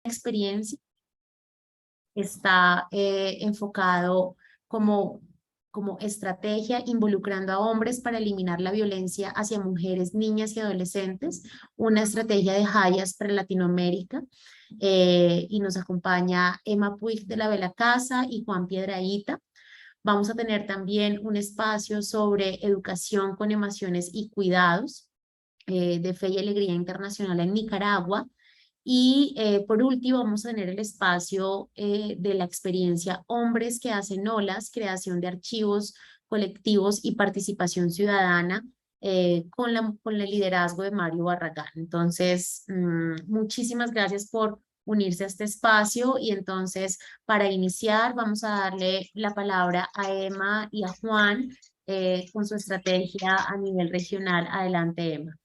experiencia está enfocado como, como estrategia involucrando a hombres para eliminar la violencia hacia mujeres, niñas y adolescentes, una estrategia de Hayas para Latinoamérica. Y nos acompaña Emma Puig de la Bella Casa y Juan Piedrahíta. Vamos a tener también un espacio sobre educación con emociones y cuidados de Fe y Alegría Internacional en Nicaragua. Y por último, vamos a tener el espacio de la experiencia Hombres que hacen olas, creación de archivos colectivos y participación ciudadana con el liderazgo de Mario Barragán. Entonces, muchísimas gracias por unirse a este espacio y entonces para iniciar vamos a darle la palabra a Emma y a Juan con su estrategia a nivel regional. Adelante, Emma.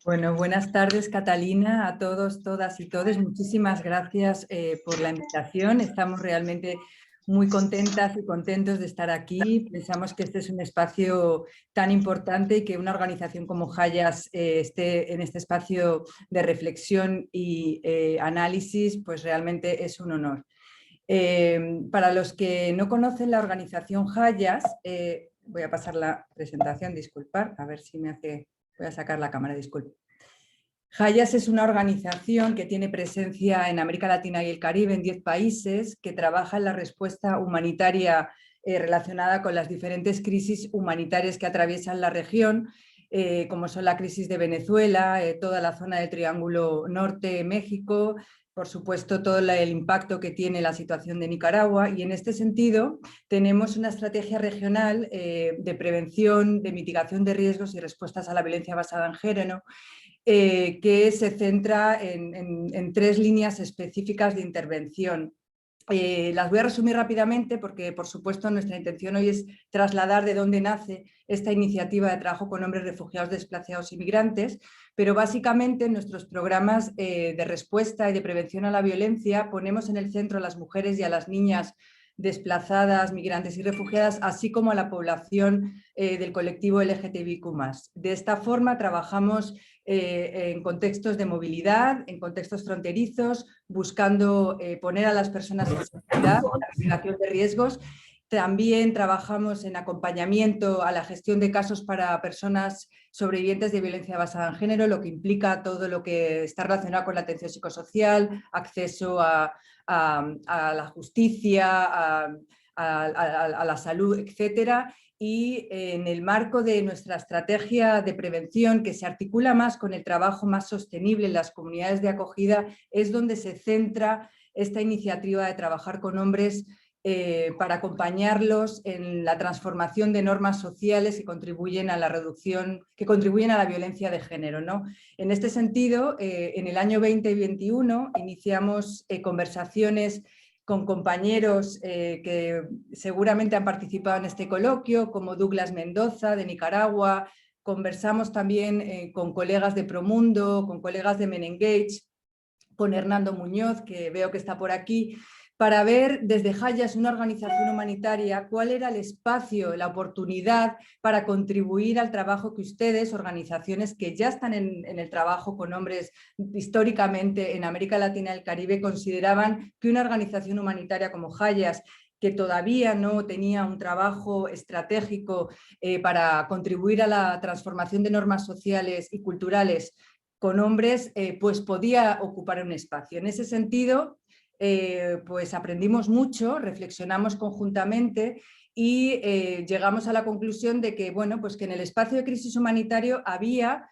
Bueno, buenas tardes, Catalina, a todos, todas y todes. Muchísimas gracias por la invitación. Estamos realmente muy contentas y contentos de estar aquí. Pensamos que este es un espacio tan importante y que una organización como Hayas esté en este espacio de reflexión y análisis, pues realmente es un honor. Para los que no conocen la organización Hayas, voy a pasar la presentación, disculpar, a ver si me hace... Voy a sacar la cámara, disculpe. Hayas es una organización que tiene presencia en América Latina y el Caribe, en 10 países, que trabaja en la respuesta humanitaria relacionada con las diferentes crisis humanitarias que atraviesan la región, como son la crisis de Venezuela, toda la zona del Triángulo Norte, México, por supuesto todo el impacto que tiene la situación de Nicaragua, y en este sentido tenemos una estrategia regional de prevención, de mitigación de riesgos y respuestas a la violencia basada en género, que se centra en 3 líneas específicas de intervención. Las voy a resumir rápidamente porque, por supuesto, nuestra intención hoy es trasladar de dónde nace esta iniciativa de trabajo con hombres refugiados, desplazados y migrantes, pero básicamente en nuestros programas de respuesta y de prevención a la violencia ponemos en el centro a las mujeres y a las niñas desplazadas, migrantes y refugiadas, así como a la población del colectivo LGTBIQ+. De esta forma trabajamos en contextos de movilidad, en contextos fronterizos, buscando poner a las personas en seguridad, la mitigación de riesgos. También trabajamos en acompañamiento a la gestión de casos para personas sobrevivientes de violencia basada en género, lo que implica todo lo que está relacionado con la atención psicosocial, acceso a la justicia, a la salud, etcétera. Y en el marco de nuestra estrategia de prevención, que se articula más con el trabajo más sostenible en las comunidades de acogida, es donde se centra esta iniciativa de trabajar con hombres para acompañarlos en la transformación de normas sociales que contribuyen a la reducción, que contribuyen a la violencia de género, ¿no? En este sentido, en el año 2021 iniciamos conversaciones con compañeros que seguramente han participado en este coloquio, como Douglas Mendoza de Nicaragua. Conversamos también con colegas de Promundo, con colegas de Menengage, con Hernando Muñoz, que veo que está por aquí, para ver desde Hayas, una organización humanitaria, cuál era el espacio, la oportunidad para contribuir al trabajo que ustedes, organizaciones que ya están en el trabajo con hombres históricamente en América Latina y el Caribe, consideraban que una organización humanitaria como Hayas, que todavía no tenía un trabajo estratégico para contribuir a la transformación de normas sociales y culturales con hombres, pues podía ocupar un espacio. En ese sentido, pues aprendimos mucho, reflexionamos conjuntamente y llegamos a la conclusión de que, bueno, pues que en el espacio de crisis humanitario había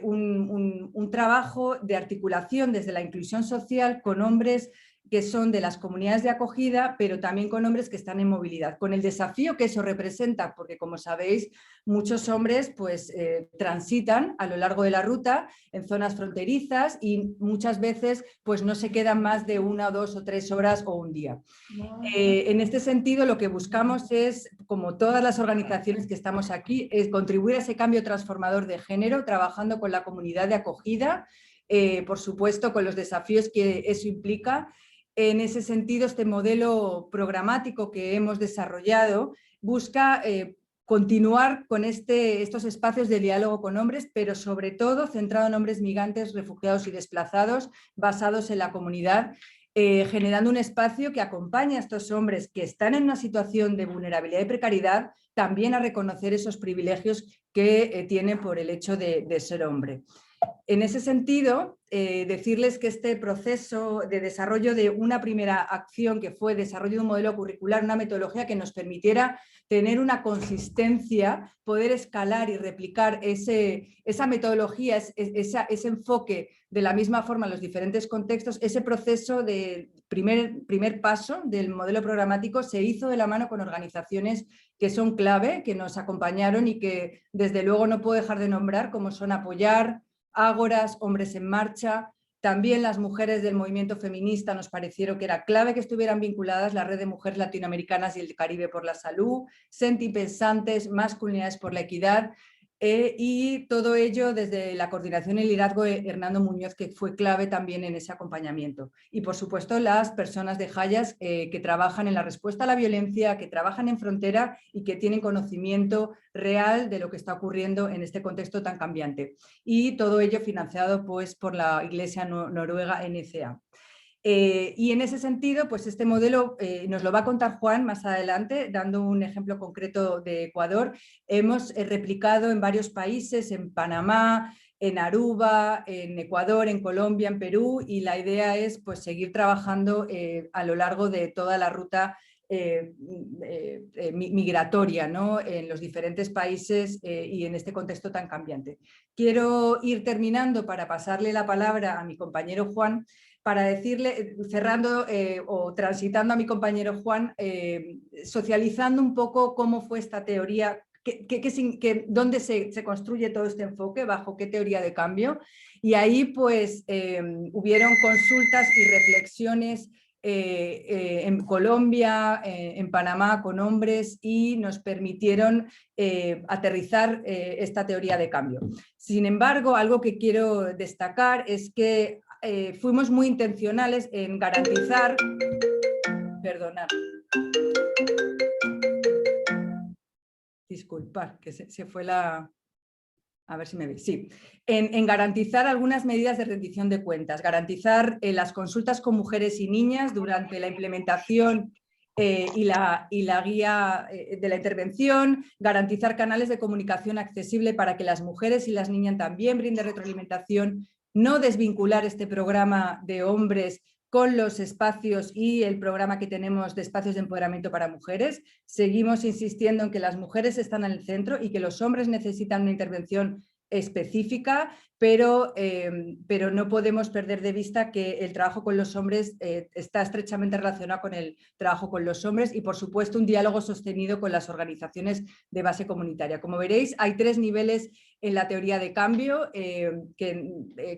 un trabajo de articulación desde la inclusión social con hombres que son de las comunidades de acogida, pero también con hombres que están en movilidad, con el desafío que eso representa, porque como sabéis, muchos hombres pues transitan a lo largo de la ruta en zonas fronterizas y muchas veces pues no se quedan más de 1, 2 o 3 horas o un día. En este sentido, lo que buscamos es, como todas las organizaciones que estamos aquí, es contribuir a ese cambio transformador de género, trabajando con la comunidad de acogida, por supuesto con los desafíos que eso implica. En ese sentido, este modelo programático que hemos desarrollado busca continuar con estos espacios de diálogo con hombres, pero sobre todo centrado en hombres migrantes, refugiados y desplazados, basados en la comunidad, generando un espacio que acompañe a estos hombres que están en una situación de vulnerabilidad y precariedad, también a reconocer esos privilegios que tienen por el hecho de ser hombre. En ese sentido, decirles que este proceso de desarrollo de una primera acción, que fue el desarrollo de un modelo curricular, una metodología que nos permitiera tener una consistencia, poder escalar y replicar esa metodología, ese enfoque de la misma forma en los diferentes contextos, ese proceso de primer paso del modelo programático se hizo de la mano con organizaciones que son clave, que nos acompañaron y que desde luego no puedo dejar de nombrar, como son Apoyar, Ágoras, Hombres en Marcha. También las mujeres del movimiento feminista nos parecieron que era clave que estuvieran vinculadas, la Red de Mujeres Latinoamericanas y el Caribe por la Salud, Sentipensantes, Masculinidades por la Equidad, y todo ello desde la coordinación y liderazgo de Hernando Muñoz, que fue clave también en ese acompañamiento. Y por supuesto las personas de Hayas que trabajan en la respuesta a la violencia, que trabajan en frontera y que tienen conocimiento real de lo que está ocurriendo en este contexto tan cambiante. Y todo ello financiado pues, por la Iglesia noruega NCA. Y en ese sentido, pues este modelo nos lo va a contar Juan más adelante, dando un ejemplo concreto de Ecuador. Hemos replicado en varios países, en Panamá, en Aruba, en Ecuador, en Colombia, en Perú, y la idea es pues, seguir trabajando a lo largo de toda la ruta migratoria, ¿no? En los diferentes países y en este contexto tan cambiante. Quiero ir terminando para pasarle la palabra a mi compañero Juan, para decirle, cerrando o transitando a mi compañero Juan, socializando un poco cómo fue esta teoría, dónde se construye todo este enfoque, bajo qué teoría de cambio. Y ahí pues hubieron consultas y reflexiones en Colombia, en Panamá con hombres, y nos permitieron aterrizar esta teoría de cambio. Sin embargo, algo que quiero destacar es que fuimos muy intencionales en garantizar, perdonad, disculpad, que se fue la... A ver si me veis. Sí, en garantizar algunas medidas de rendición de cuentas, garantizar las consultas con mujeres y niñas durante la implementación y la guía de la intervención, garantizar canales de comunicación accesible para que las mujeres y las niñas también brinden retroalimentación, no desvincular este programa de hombres con los espacios y el programa que tenemos de espacios de empoderamiento para mujeres. Seguimos insistiendo en que las mujeres están en el centro y que los hombres necesitan una intervención específica, pero no podemos perder de vista que el trabajo con los hombres está estrechamente relacionado con el trabajo con los hombres y, por supuesto, un diálogo sostenido con las organizaciones de base comunitaria. Como veréis, hay 3 niveles en la teoría de cambio que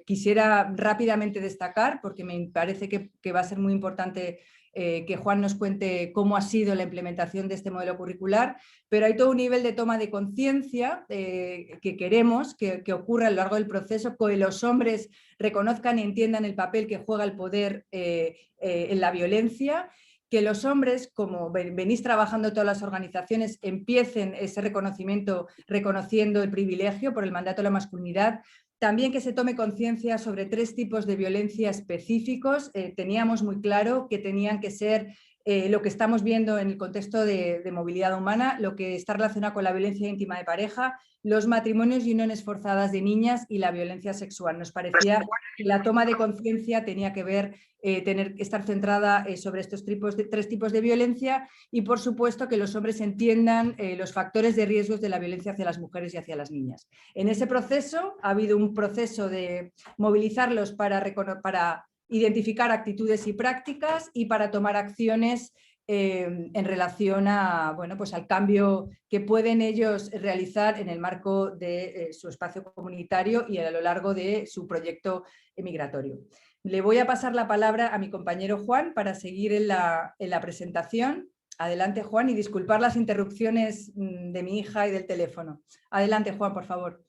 quisiera rápidamente destacar, porque me parece que va a ser muy importante que Juan nos cuente cómo ha sido la implementación de este modelo curricular, pero hay todo un nivel de toma de conciencia que queremos que ocurra a lo largo del proceso, que los hombres reconozcan y entiendan el papel que juega el poder en la violencia, que los hombres, como venís trabajando todas las organizaciones, empiecen ese reconocimiento reconociendo el privilegio por el mandato de la masculinidad. También que se tome conciencia sobre 3 tipos de violencia específicos. Teníamos muy claro que tenían que ser lo que estamos viendo en el contexto de movilidad humana, lo que está relacionado con la violencia íntima de pareja, los matrimonios y uniones forzadas de niñas y la violencia sexual. Nos parecía que la toma de conciencia tenía que ver, estar centrada sobre estos 3 tipos de violencia y, por supuesto, que los hombres entiendan los factores de riesgos de la violencia hacia las mujeres y hacia las niñas. En ese proceso ha habido un proceso de movilizarlos para identificar actitudes y prácticas y para tomar acciones en relación a, bueno, pues al cambio que pueden ellos realizar en el marco de su espacio comunitario y a lo largo de su proyecto migratorio. Le voy a pasar la palabra a mi compañero Juan para seguir en la presentación. Adelante, Juan, y disculpar las interrupciones de mi hija y del teléfono. Adelante, Juan, por favor.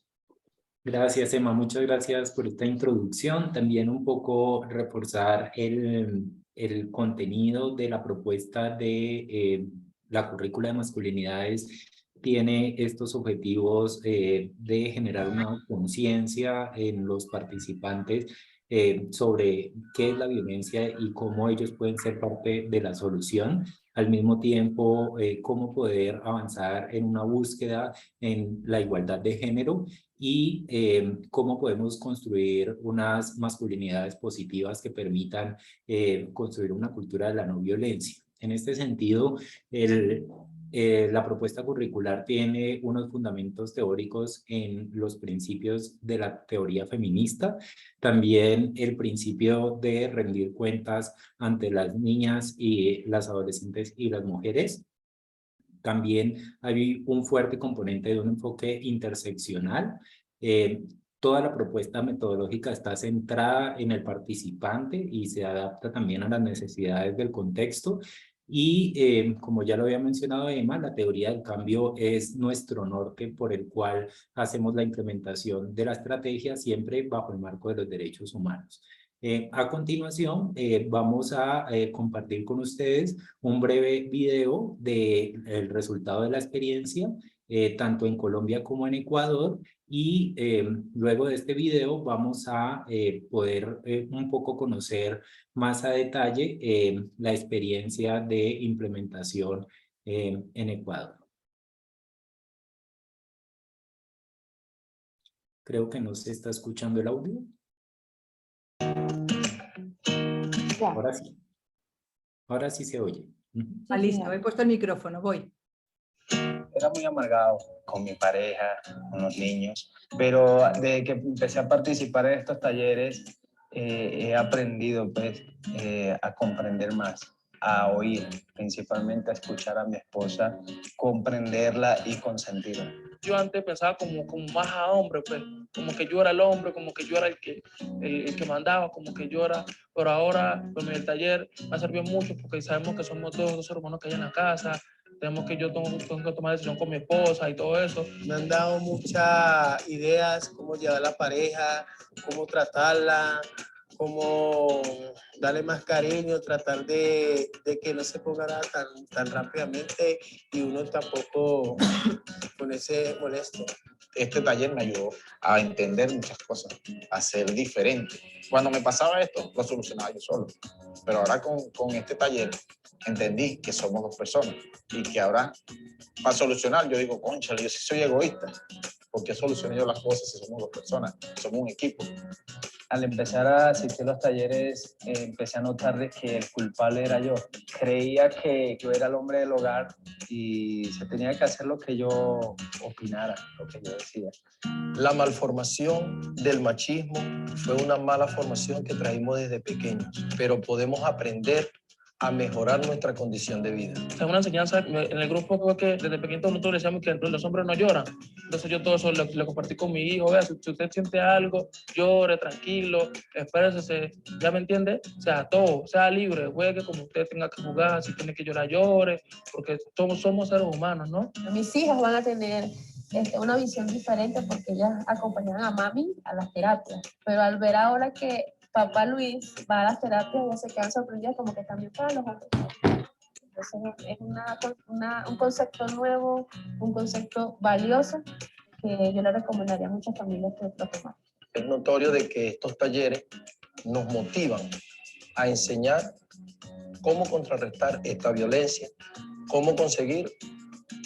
Gracias, Emma. Muchas gracias por esta introducción. También un poco reforzar el contenido de la propuesta de la currícula de masculinidades tiene estos objetivos de generar una conciencia en los participantes sobre qué es la violencia y cómo ellos pueden ser parte de la solución. Al mismo tiempo, cómo poder avanzar en una búsqueda en la igualdad de género y cómo podemos construir unas masculinidades positivas que permitan construir una cultura de la no violencia. En este sentido, la propuesta curricular tiene unos fundamentos teóricos en los principios de la teoría feminista, también el principio de rendir cuentas ante las niñas y las adolescentes y las mujeres. También hay un fuerte componente de un enfoque interseccional. Eh, Toda la propuesta metodológica está centrada en el participante y se adapta también a las necesidades del contexto. Y como ya lo había mencionado Emma, la teoría del cambio es nuestro norte por el cual hacemos la implementación de la estrategia siempre bajo el marco de los derechos humanos. A continuación, vamos a compartir con ustedes un breve video del resultado de la experiencia, tanto en Colombia como en Ecuador, y luego de este video vamos a poder un poco conocer más a detalle la experiencia de implementación en Ecuador. Creo que no se está escuchando el audio. Ahora sí. Ahora sí se oye. Listo, he puesto el micrófono, voy. Era muy amargado con mi pareja, con los niños, pero desde que empecé a participar en estos talleres he aprendido pues, a comprender más, a oír, principalmente a escuchar a mi esposa, comprenderla y consentirla. Yo antes pensaba como más a hombre, pues, como que yo era el hombre, como que yo era el que mandaba, como que yo era, pero ahora, pues, el taller me ha servido mucho porque sabemos que somos dos hermanos que hay en la casa, tenemos que yo tengo que tomar decisión con mi esposa y todo eso. Me han dado muchas ideas, cómo llevar a la pareja, cómo tratarla, cómo darle más cariño, tratar de que no se ponga tan rápidamente y uno tampoco ponerse molesto. Este taller me ayudó a entender muchas cosas, a ser diferente. Cuando me pasaba esto, lo solucionaba yo solo. Pero ahora con este taller entendí que somos dos personas y que ahora para solucionar yo digo, cónchale, yo sí soy egoísta. ¿Por qué soluciono yo las cosas si somos dos personas? Somos un equipo. Al empezar a asistir a los talleres, empecé a notar de que el culpable era yo. Creía que yo era el hombre del hogar y se tenía que hacer lo que yo opinara, lo que yo decía. La malformación del machismo fue una mala formación que traímos desde pequeños, pero podemos aprender a mejorar nuestra condición de vida. Es una enseñanza en el grupo, creo que desde pequeño nosotros le decíamos que los hombres no lloran. Entonces yo todo eso lo compartí con mi hijo. Vea, si usted siente algo, llore, tranquilo, espérese, ¿ya me entiende? Sea todo, sea libre, juegue como usted tenga que jugar, si tiene que llorar, llore, porque somos seres humanos, ¿no? Mis hijas van a tener una visión diferente porque ellas acompañan a mami a las terapias, pero al ver ahora que papá Luis va a las terapias, ya se quedan sorprendidas como que también para los hombres. Entonces es un concepto nuevo, un concepto valioso que yo le recomendaría a muchas familias que lo tomen. Es notorio de que estos talleres nos motivan a enseñar cómo contrarrestar esta violencia, cómo conseguir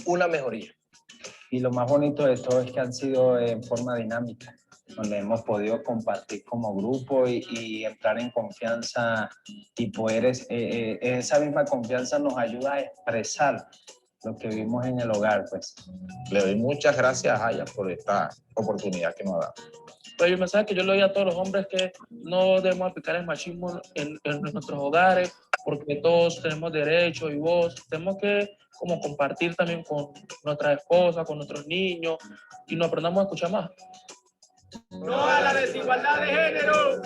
una mejoría. Y lo más bonito de todo es que han sido en forma dinámica, donde hemos podido compartir como grupo y entrar en confianza y poder, esa misma confianza nos ayuda a expresar lo que vivimos en el hogar, pues. Le doy muchas gracias a Aya por esta oportunidad que nos ha dado. Pero el mensaje que yo le doy a todos los hombres es que no debemos aplicar el machismo en nuestros hogares, porque todos tenemos derecho y voz. Tenemos que como compartir también con nuestras esposas, con nuestros niños, y nos aprendamos a escuchar más. ¡No a la desigualdad de género!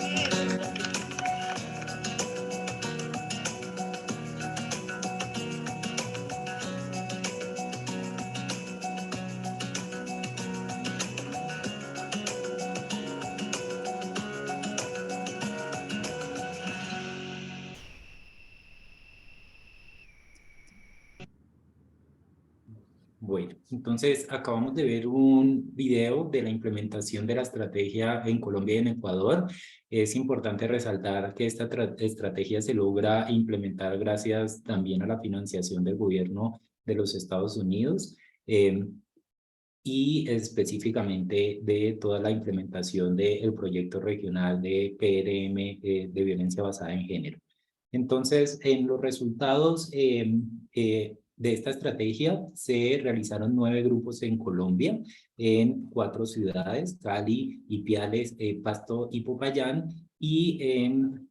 Bueno, entonces acabamos de ver un video de la implementación de la estrategia en Colombia y en Ecuador. Es importante resaltar que esta estrategia se logra implementar gracias también a la financiación del gobierno de los Estados Unidos y específicamente de toda la implementación del proyecto regional de PRM de violencia basada en género. Entonces, en los resultados de esta estrategia se realizaron 9 grupos en Colombia, en 4 ciudades, Cali, Ipiales, Pasto y Popayán, y en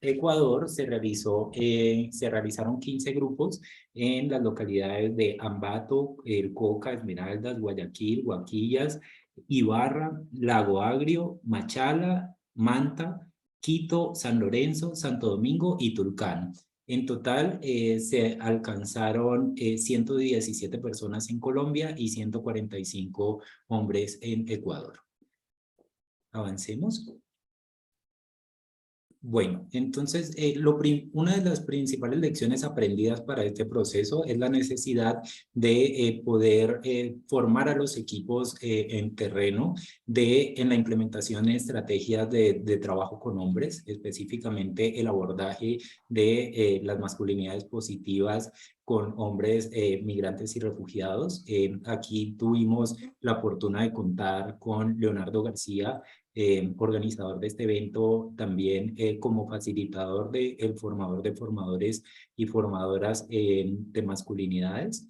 Ecuador se realizaron 15 grupos en las localidades de Ambato, El Coca, Esmeraldas, Guayaquil, Guaquillas, Ibarra, Lago Agrio, Machala, Manta, Quito, San Lorenzo, Santo Domingo y Tulcán. En total se alcanzaron 117 personas en Colombia y 145 hombres en Ecuador. Avancemos. Bueno, entonces una de las principales lecciones aprendidas para este proceso es la necesidad de poder formar a los equipos en terreno en la implementación de estrategias de trabajo con hombres, específicamente el abordaje de las masculinidades positivas con hombres migrantes y refugiados. Aquí tuvimos la fortuna de contar con Leonardo García, organizador de este evento, también como facilitador el formador de formadores y formadoras de masculinidades,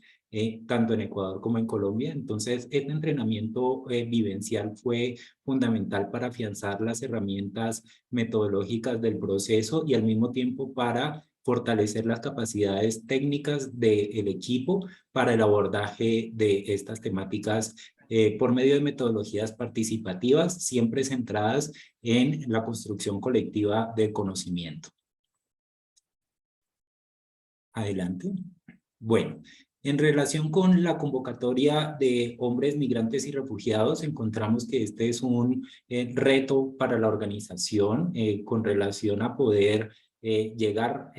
tanto en Ecuador como en Colombia. Entonces, este entrenamiento vivencial fue fundamental para afianzar las herramientas metodológicas del proceso y al mismo tiempo para fortalecer las capacidades técnicas del equipo para el abordaje de estas temáticas por medio de metodologías participativas, siempre centradas en la construcción colectiva del conocimiento. Adelante. Bueno, en relación con la convocatoria de hombres migrantes y refugiados, encontramos que este es un reto para la organización con relación a poder llegar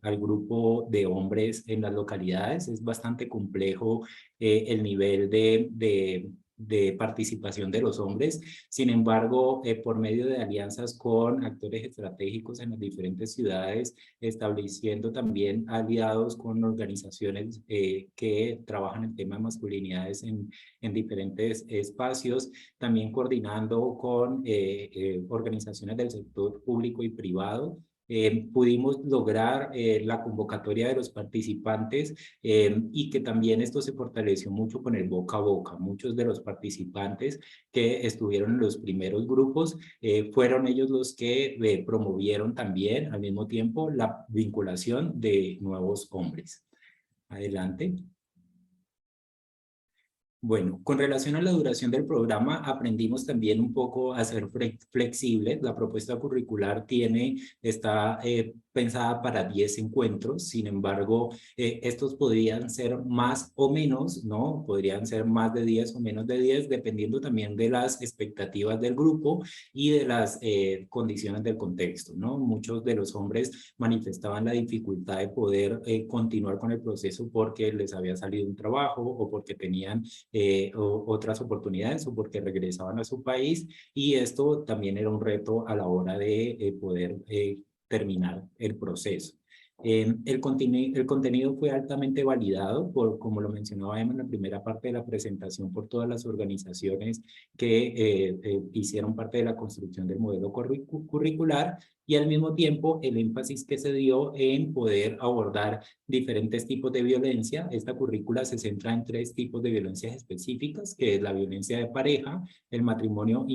al grupo de hombres en las localidades. Es bastante complejo el nivel de participación de los hombres. Sin embargo, por medio de alianzas con actores estratégicos en las diferentes ciudades, estableciendo también aliados con organizaciones que trabajan el tema de masculinidades en diferentes espacios, también coordinando con organizaciones del sector público y privado. Pudimos lograr la convocatoria de los participantes y que también esto se fortaleció mucho con el boca a boca. Muchos de los participantes que estuvieron en los primeros grupos fueron ellos los que promovieron también al mismo tiempo la vinculación de nuevos hombres. Adelante. Bueno, con relación a la duración del programa, aprendimos también un poco a ser flexibles. La propuesta curricular está pensada para 10 encuentros, sin embargo, estos podrían ser más o menos, ¿no? Podrían ser más de 10 o menos de 10, dependiendo también de las expectativas del grupo y de las condiciones del contexto, ¿no? Muchos de los hombres manifestaban la dificultad de poder continuar con el proceso porque les había salido un trabajo o porque tenían otras oportunidades o porque regresaban a su país, y esto también era un reto a la hora de poder terminar el proceso. El contenido fue altamente validado, como lo mencionaba Emma en la primera parte de la presentación, por todas las organizaciones que hicieron parte de la construcción del modelo curricular, y al mismo tiempo el énfasis que se dio en poder abordar diferentes tipos de violencia. Esta currícula se centra en 3 tipos de violencias específicas, que es la violencia de pareja, el matrimonio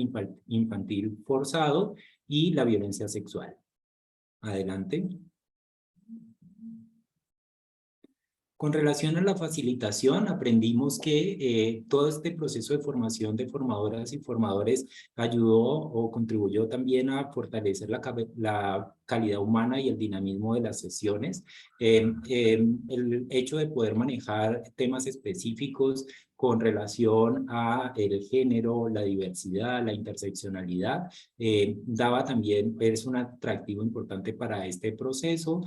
infantil forzado y la violencia sexual. Adelante. Con relación a la facilitación, aprendimos que todo este proceso de formación de formadoras y formadores ayudó o contribuyó también a fortalecer la calidad humana y el dinamismo de las sesiones. El hecho de poder manejar temas específicos con relación a el género, la diversidad, la interseccionalidad, daba también, es un atractivo importante para este proceso.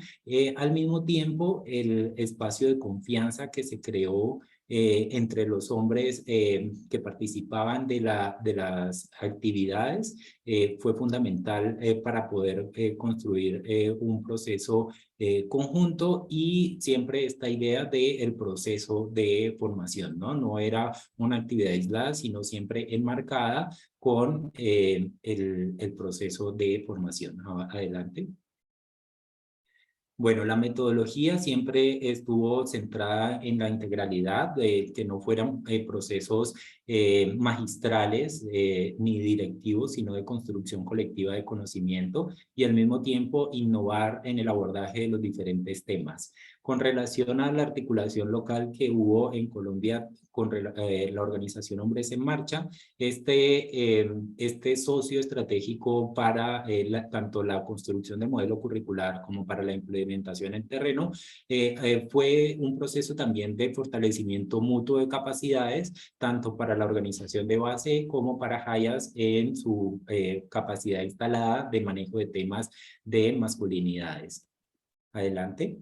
Al mismo tiempo, el espacio de confianza que se creó entre los hombres que participaban de las actividades fue fundamental para poder construir un proceso conjunto, y siempre esta idea del proceso de formación, ¿no? No era una actividad aislada, sino siempre enmarcada con el proceso de formación. Adelante. Bueno, la metodología siempre estuvo centrada en la integralidad, de que no fueran procesos magistrales ni directivos, sino de construcción colectiva de conocimiento, y al mismo tiempo innovar en el abordaje de los diferentes temas. Con relación a la articulación local que hubo en Colombia con la organización Hombres en Marcha, este socio estratégico para tanto la construcción del modelo curricular como para la implementación en terreno, fue un proceso también de fortalecimiento mutuo de capacidades, tanto para la organización de base como para Hayas en su capacidad instalada de manejo de temas de masculinidades. Adelante.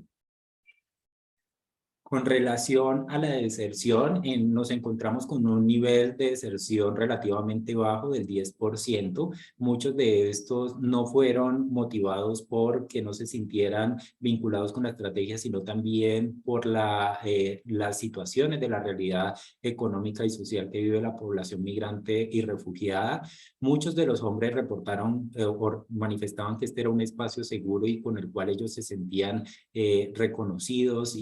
Con relación a la deserción, nos encontramos con un nivel de deserción relativamente bajo del 10%. Muchos de estos no fueron motivados porque no se sintieran vinculados con la estrategia, sino también por las situaciones de la realidad económica y social que vive la población migrante y refugiada. Muchos de los hombres reportaron o manifestaban que este era un espacio seguro y con el cual ellos se sentían reconocidos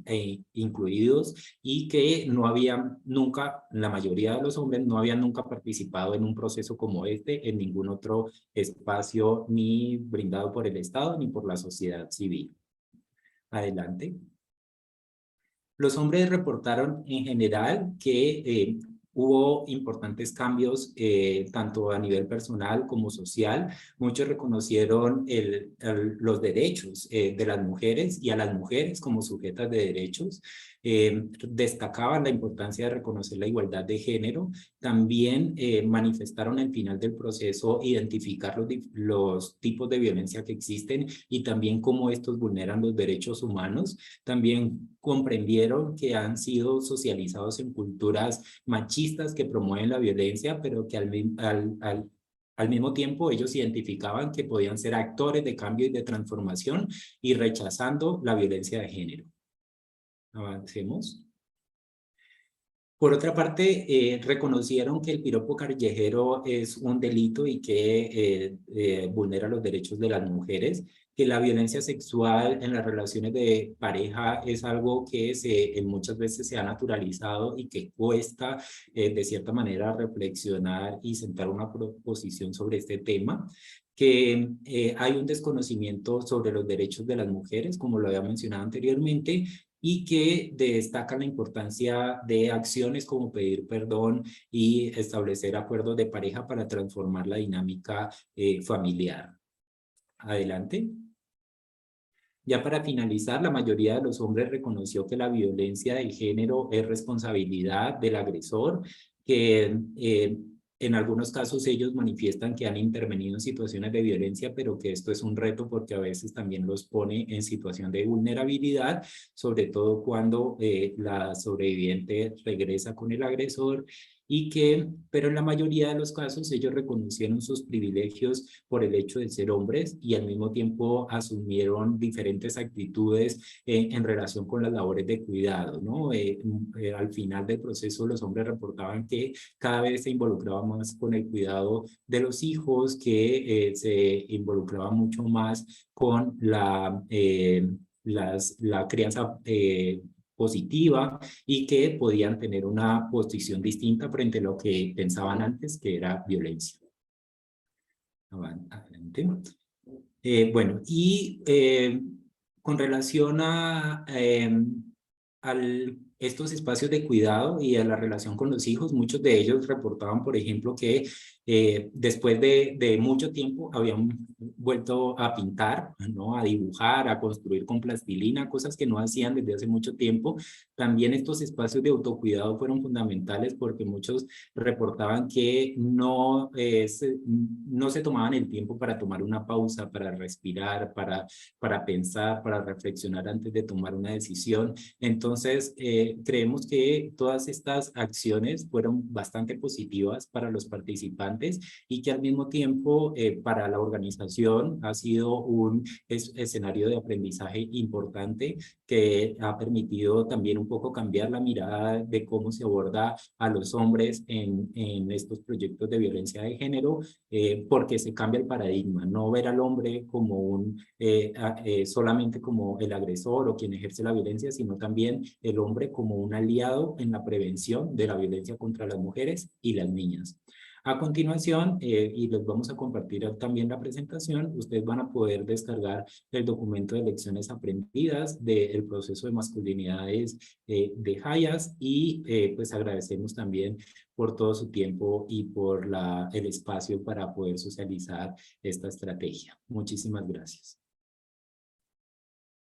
e incluidos, y que no habían nunca, la mayoría de los hombres no habían nunca participado en un proceso como este en ningún otro espacio, ni brindado por el Estado ni por la sociedad civil. Adelante. Los hombres reportaron en general que hubo importantes cambios tanto a nivel personal como social. Muchos reconocieron los derechos de las mujeres y a las mujeres como sujetas de derechos. Destacaban la importancia de reconocer la igualdad de género. También manifestaron al final del proceso identificar los tipos de violencia que existen y también cómo estos vulneran los derechos humanos. También comprendieron que han sido socializados en culturas machistas que promueven la violencia, pero que al mismo tiempo ellos identificaban que podían ser actores de cambio y de transformación, y rechazando la violencia de género. Avancemos. Por otra parte, reconocieron que el piropo callejero es un delito y que vulnera los derechos de las mujeres, que la violencia sexual en las relaciones de pareja es algo que muchas veces se ha naturalizado y que cuesta de cierta manera reflexionar y sentar una proposición sobre este tema, que hay un desconocimiento sobre los derechos de las mujeres, como lo había mencionado anteriormente, y que destacan la importancia de acciones como pedir perdón y establecer acuerdos de pareja para transformar la dinámica familiar. Adelante. Ya para finalizar, la mayoría de los hombres reconoció que la violencia de género es responsabilidad del agresor, que en algunos casos ellos manifiestan que han intervenido en situaciones de violencia, pero que esto es un reto porque a veces también los pone en situación de vulnerabilidad, sobre todo cuando la sobreviviente regresa con el agresor, pero en la mayoría de los casos ellos reconocieron sus privilegios por el hecho de ser hombres y al mismo tiempo asumieron diferentes actitudes en relación con las labores de cuidado, ¿no? Al final del proceso los hombres reportaban que cada vez se involucraban más con el cuidado de los hijos, que se involucraban mucho más con la crianza positiva, y que podían tener una posición distinta frente a lo que pensaban antes, que era violencia. Adelante. Bueno, y con relación al estos espacios de cuidado y a la relación con los hijos. Muchos de ellos reportaban, por ejemplo, que después de mucho tiempo habían vuelto a pintar, ¿no? A dibujar, a construir con plastilina, cosas que no hacían desde hace mucho tiempo. También estos espacios de autocuidado fueron fundamentales porque muchos reportaban que no se tomaban el tiempo para tomar una pausa, para respirar, para pensar, para reflexionar antes de tomar una decisión. Entonces, creemos que todas estas acciones fueron bastante positivas para los participantes y que al mismo tiempo para la organización ha sido un escenario de aprendizaje importante que ha permitido también un poco cambiar la mirada de cómo se aborda a los hombres en estos proyectos de violencia de género, porque se cambia el paradigma, no ver al hombre como solamente como el agresor o quien ejerce la violencia, sino también el hombre como un aliado en la prevención de la violencia contra las mujeres y las niñas. A continuación, y les vamos a compartir también la presentación, ustedes van a poder descargar el documento de lecciones aprendidas del proceso de masculinidades de Hayas y pues agradecemos también por todo su tiempo y por el espacio para poder socializar esta estrategia. Muchísimas gracias.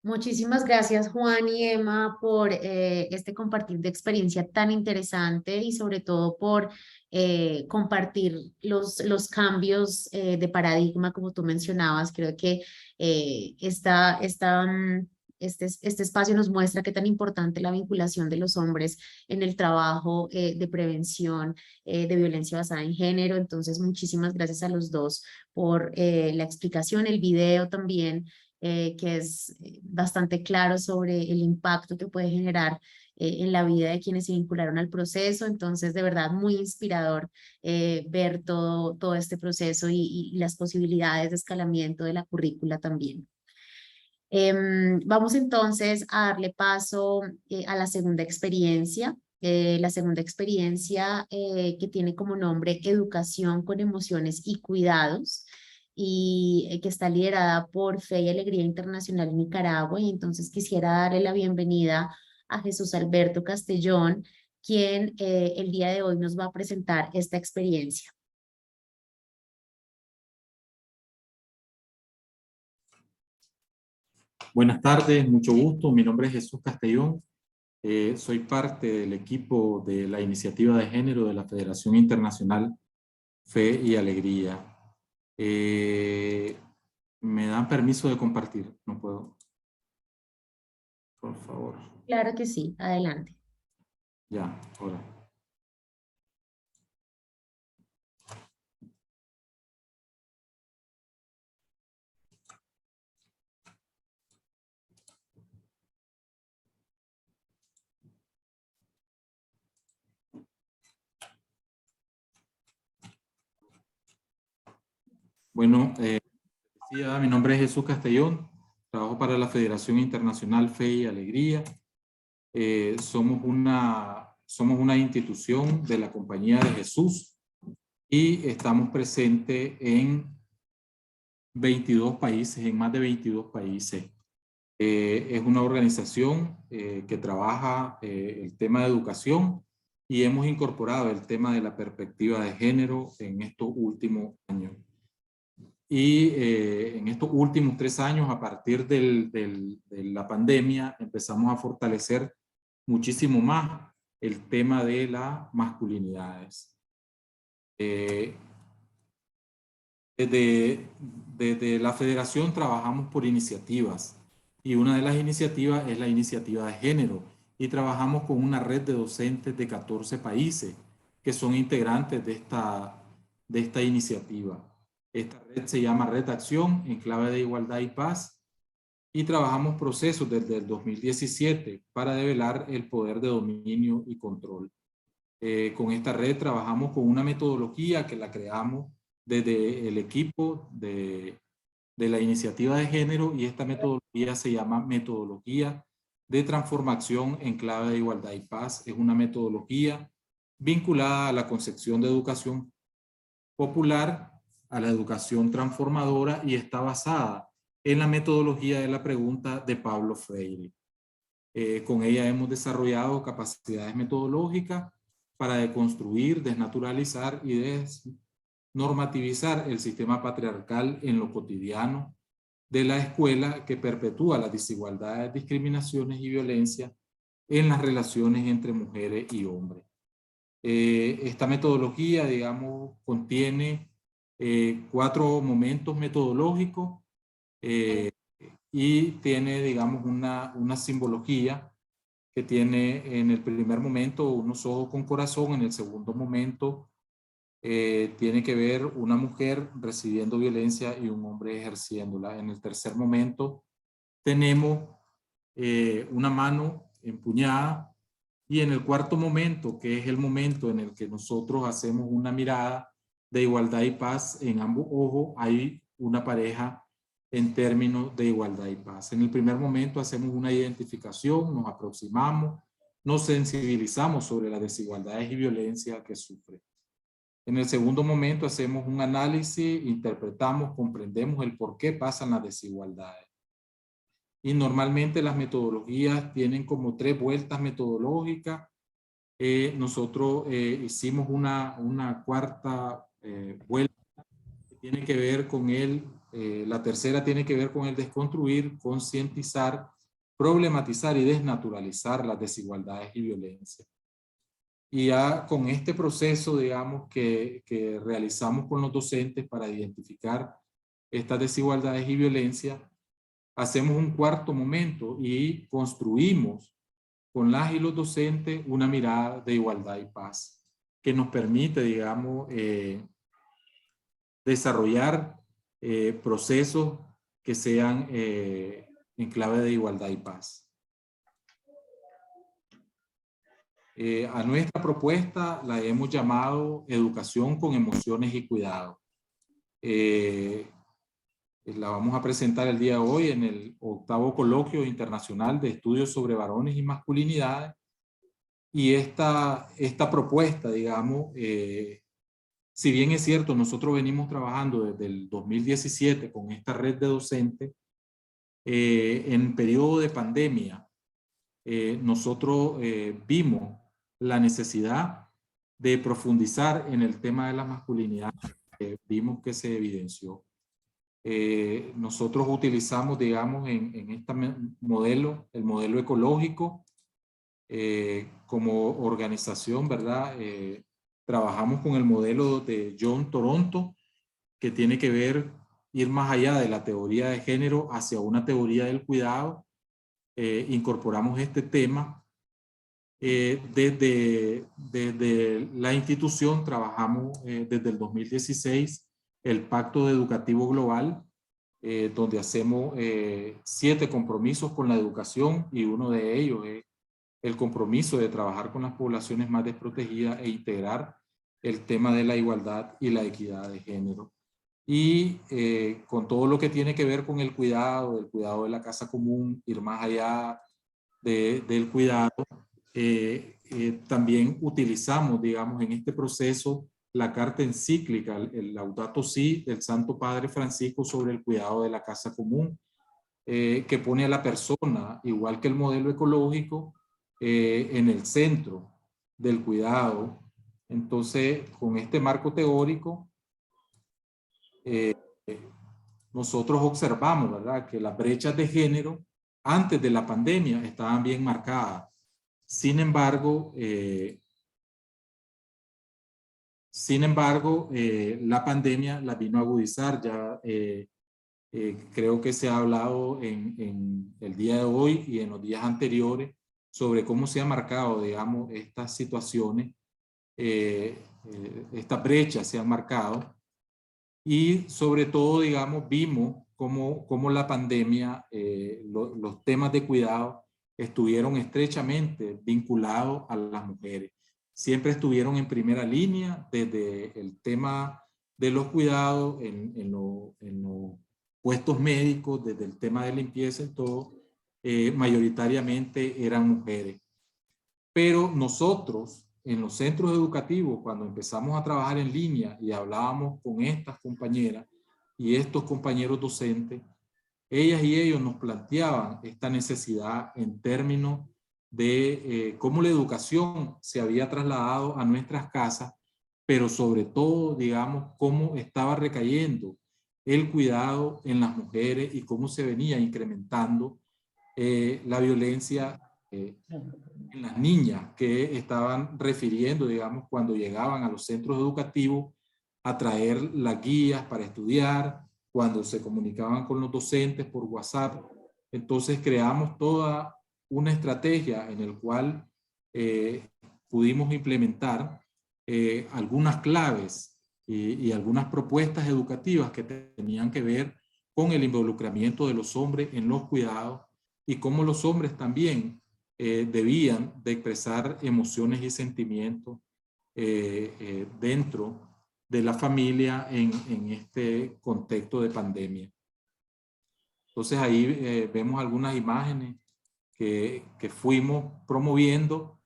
Muchísimas gracias, Juan y Emma, por este compartir de experiencia tan interesante y sobre todo por compartir los cambios de paradigma, como tú mencionabas. Creo que este espacio nos muestra qué tan importante la vinculación de los hombres en el trabajo de prevención de violencia basada en género. Entonces, muchísimas gracias a los dos por la explicación, el video también. Que es bastante claro sobre el impacto que puede generar en la vida de quienes se vincularon al proceso. Entonces, de verdad, muy inspirador ver todo este proceso y las posibilidades de escalamiento de la currícula también. Vamos entonces a darle paso a la segunda experiencia. La segunda experiencia que tiene como nombre Educación con Emociones y Cuidados, y que está liderada por Fe y Alegría Internacional en Nicaragua. Y entonces quisiera darle la bienvenida a Jesús Alberto Castellón, quien el día de hoy nos va a presentar esta experiencia. Buenas tardes, mucho gusto. Mi nombre es Jesús Castellón. Soy parte del equipo de la iniciativa de género de la Federación Internacional Fe y Alegría. ¿Me dan permiso de compartir? No puedo. Por favor. Claro que sí, adelante. Ya, ahora. Bueno, mi nombre es Jesús Castellón, trabajo para la Federación Internacional Fe y Alegría. Somos una institución de la Compañía de Jesús y estamos presentes en 22 países, en más de 22 países. Es una organización que trabaja el tema de educación y hemos incorporado el tema de la perspectiva de género en estos últimos años. Y en estos últimos 3 años, a partir de la pandemia, empezamos a fortalecer muchísimo más el tema de las masculinidades. Desde la federación trabajamos por iniciativas y una de las iniciativas es la iniciativa de género y trabajamos con una red de docentes de 14 países que son integrantes de esta iniciativa. Esta red se llama Red de Acción en Clave de Igualdad y Paz y trabajamos procesos desde el 2017 para develar el poder de dominio y control. Con esta red trabajamos con una metodología que la creamos desde el equipo de la iniciativa de género y esta metodología se llama Metodología de Transformación en Clave de Igualdad y Paz. Es una metodología vinculada a la concepción de educación popular, a la educación transformadora y está basada en la metodología de la pregunta de Pablo Freire. Con ella hemos desarrollado capacidades metodológicas para deconstruir, desnaturalizar y desnormativizar el sistema patriarcal en lo cotidiano de la escuela, que perpetúa las desigualdades, discriminaciones y violencia en las relaciones entre mujeres y hombres. Esta metodología, digamos, contiene 4 momentos metodológicos y tiene, digamos, una simbología que tiene en el primer momento unos ojos con corazón, en el segundo momento tiene que ver una mujer recibiendo violencia y un hombre ejerciéndola. En el tercer momento tenemos una mano empuñada, y en el cuarto momento, que es el momento en el que nosotros hacemos una mirada de igualdad y paz, en ambos ojos hay una pareja en términos de igualdad y paz. En el primer momento hacemos una identificación, nos aproximamos, nos sensibilizamos sobre las desigualdades y violencia que sufre. En el segundo momento hacemos un análisis, interpretamos, comprendemos el por qué pasan las desigualdades. Y normalmente las metodologías tienen como 3 vueltas metodológicas. Nosotros hicimos una cuarta vuelta que tiene que ver con la tercera tiene que ver con el desconstruir, concientizar, problematizar y desnaturalizar las desigualdades y violencia. Y ya con este proceso, digamos, que realizamos con los docentes para identificar estas desigualdades y violencia, hacemos un cuarto momento y construimos con las y los docentes una mirada de igualdad y paz que nos permite, digamos, desarrollar procesos que sean en clave de igualdad y paz. A nuestra propuesta la hemos llamado Educación con Emociones y Cuidado. La vamos a presentar el día de hoy en el 8º Coloquio Internacional de Estudios sobre Varones y Masculinidades. Y esta propuesta, digamos, si bien es cierto, nosotros venimos trabajando desde el 2017 con esta red de docentes, en periodo de pandemia, nosotros vimos la necesidad de profundizar en el tema de la masculinidad. Vimos que se evidenció. Nosotros utilizamos, digamos, en este modelo, el modelo ecológico, como organización, ¿verdad? Trabajamos con el modelo de John Toronto, que tiene que ver, ir más allá de la teoría de género hacia una teoría del cuidado. Incorporamos este tema. Desde la institución trabajamos desde el 2016 el Pacto Educativo Global, donde hacemos 7 compromisos con la educación, y uno de ellos es el compromiso de trabajar con las poblaciones más desprotegidas e integrar el tema de la igualdad y la equidad de género. Y con todo lo que tiene que ver con el cuidado de la casa común, ir más allá del cuidado, también utilizamos, digamos, en este proceso la carta encíclica, el Laudato Si del Santo Padre Francisco sobre el cuidado de la casa común, que pone a la persona, igual que el modelo ecológico, en el centro del cuidado. Entonces, con este marco teórico, nosotros observamos, ¿verdad?, que las brechas de género antes de la pandemia estaban bien marcadas. Sin embargo, la pandemia la vino a agudizar. Ya creo que se ha hablado en el día de hoy y en los días anteriores sobre cómo se han marcado, digamos, estas situaciones, estas brechas se han marcado, y sobre todo, digamos, vimos cómo la pandemia, los temas de cuidado estuvieron estrechamente vinculados a las mujeres. Siempre estuvieron en primera línea desde el tema de los cuidados en los puestos médicos, desde el tema de limpieza y todo, mayoritariamente eran mujeres. Pero nosotros, en los centros educativos, cuando empezamos a trabajar en línea y hablábamos con estas compañeras y estos compañeros docentes, ellas y ellos nos planteaban esta necesidad en términos de cómo la educación se había trasladado a nuestras casas, pero sobre todo, digamos, cómo estaba recayendo el cuidado en las mujeres y cómo se venía incrementando la violencia en las niñas que estaban refiriendo, digamos, cuando llegaban a los centros educativos a traer las guías para estudiar, cuando se comunicaban con los docentes por WhatsApp. Entonces creamos toda una estrategia en el cual pudimos implementar algunas claves y algunas propuestas educativas que tenían que ver con el involucramiento de los hombres en los cuidados y cómo los hombres también debían de expresar emociones y sentimientos dentro de la familia en este contexto de pandemia. Entonces ahí vemos algunas imágenes que fuimos promoviendo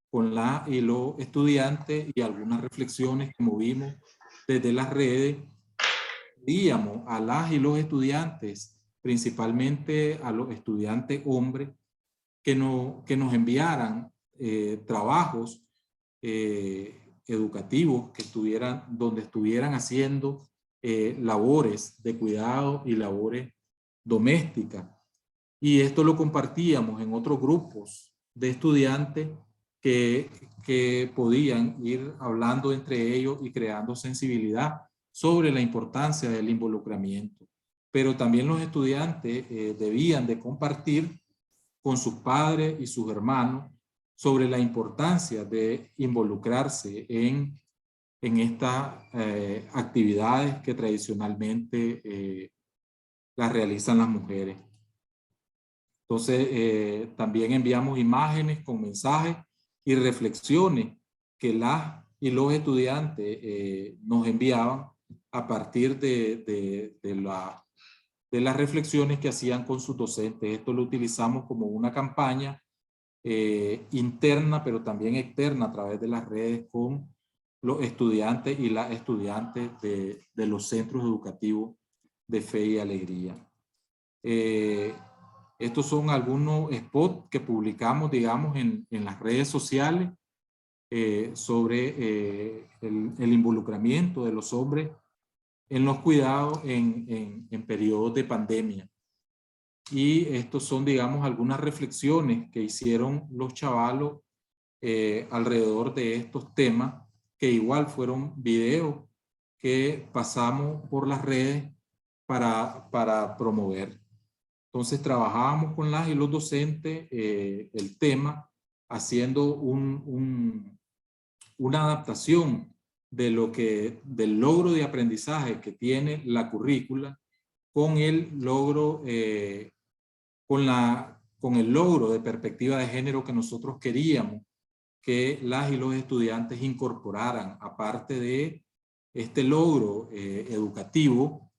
con la y los estudiantes y algunas reflexiones que movimos desde las redes. Pedíamos a las y los estudiantes, principalmente a los estudiantes hombres, que nos enviaran trabajos educativos donde estuvieran haciendo labores de cuidado y labores domésticas. Y esto lo compartíamos en otros grupos de estudiantes que podían ir hablando entre ellos y creando sensibilidad sobre la importancia del involucramiento. Pero también los estudiantes debían de compartir con sus padres y sus hermanos sobre la importancia de involucrarse en estas actividades que tradicionalmente las realizan las mujeres. Entonces, también enviamos imágenes con mensajes y reflexiones que las y los estudiantes nos enviaban a partir de las reflexiones que hacían con sus docentes. Esto lo utilizamos como una campaña interna, pero también externa a través de las redes con los estudiantes y las estudiantes de los centros educativos de Fe y Alegría. Estos son algunos spots que publicamos, digamos, en las redes sociales sobre el involucramiento de los hombres en los cuidados en periodos de pandemia. Y estos son, digamos, algunas reflexiones que hicieron los chavalos alrededor de estos temas, que igual fueron videos que pasamos por las redes para promover. Entonces trabajábamos con las y los docentes el tema, haciendo una adaptación del logro de aprendizaje que tiene la currícula con el logro con el logro de perspectiva de género que nosotros queríamos que las y los estudiantes incorporaran, aparte de este logro educativo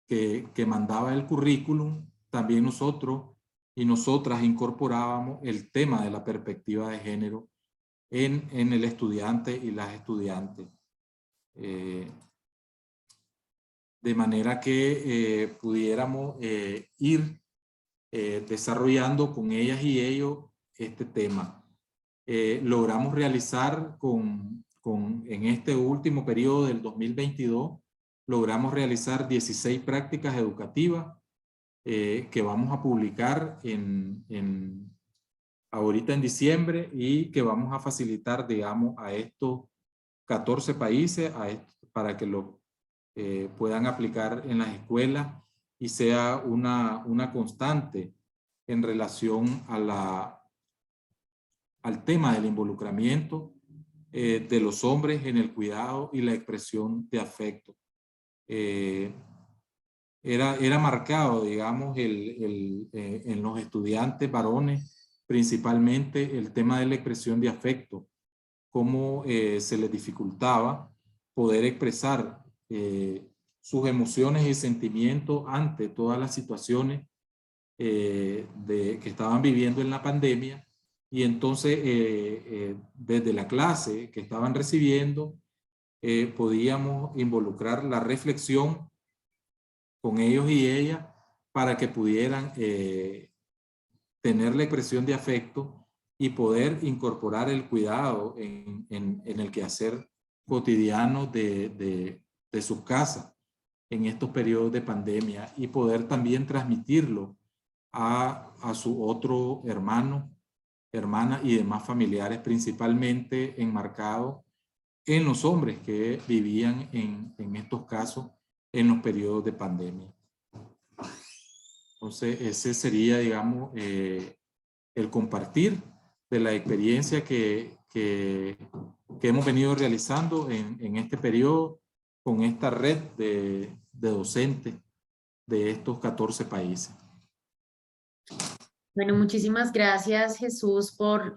que mandaba el currículum. También nosotros y nosotras incorporábamos el tema de la perspectiva de género en el estudiante y las estudiantes. De manera que pudiéramos ir desarrollando con ellas y ellos este tema. Logramos realizar en este último periodo del 2022, logramos realizar 16 prácticas educativas que vamos a publicar ahorita en diciembre y que vamos a facilitar, digamos, a estos 14 países para que lo puedan aplicar en las escuelas y sea una constante en relación al tema del involucramiento de los hombres en el cuidado y la expresión de afecto. Era marcado, digamos, en los estudiantes varones, principalmente el tema de la expresión de afecto, cómo se les dificultaba poder expresar sus emociones y sentimientos ante todas las situaciones que estaban viviendo en la pandemia. Y entonces, desde la clase que estaban recibiendo, podíamos involucrar la reflexión con ellos y ellas para que pudieran tener la expresión de afecto y poder incorporar el cuidado en el quehacer cotidiano de sus casas en estos periodos de pandemia, y poder también transmitirlo a su otro hermano, hermana y demás familiares, principalmente enmarcado en los hombres que vivían en estos casos en los periodos de pandemia. Entonces, ese sería, digamos, el compartir de la experiencia que hemos venido realizando en este periodo con esta red de docentes de estos 14 países. Bueno, muchísimas gracias, Jesús, por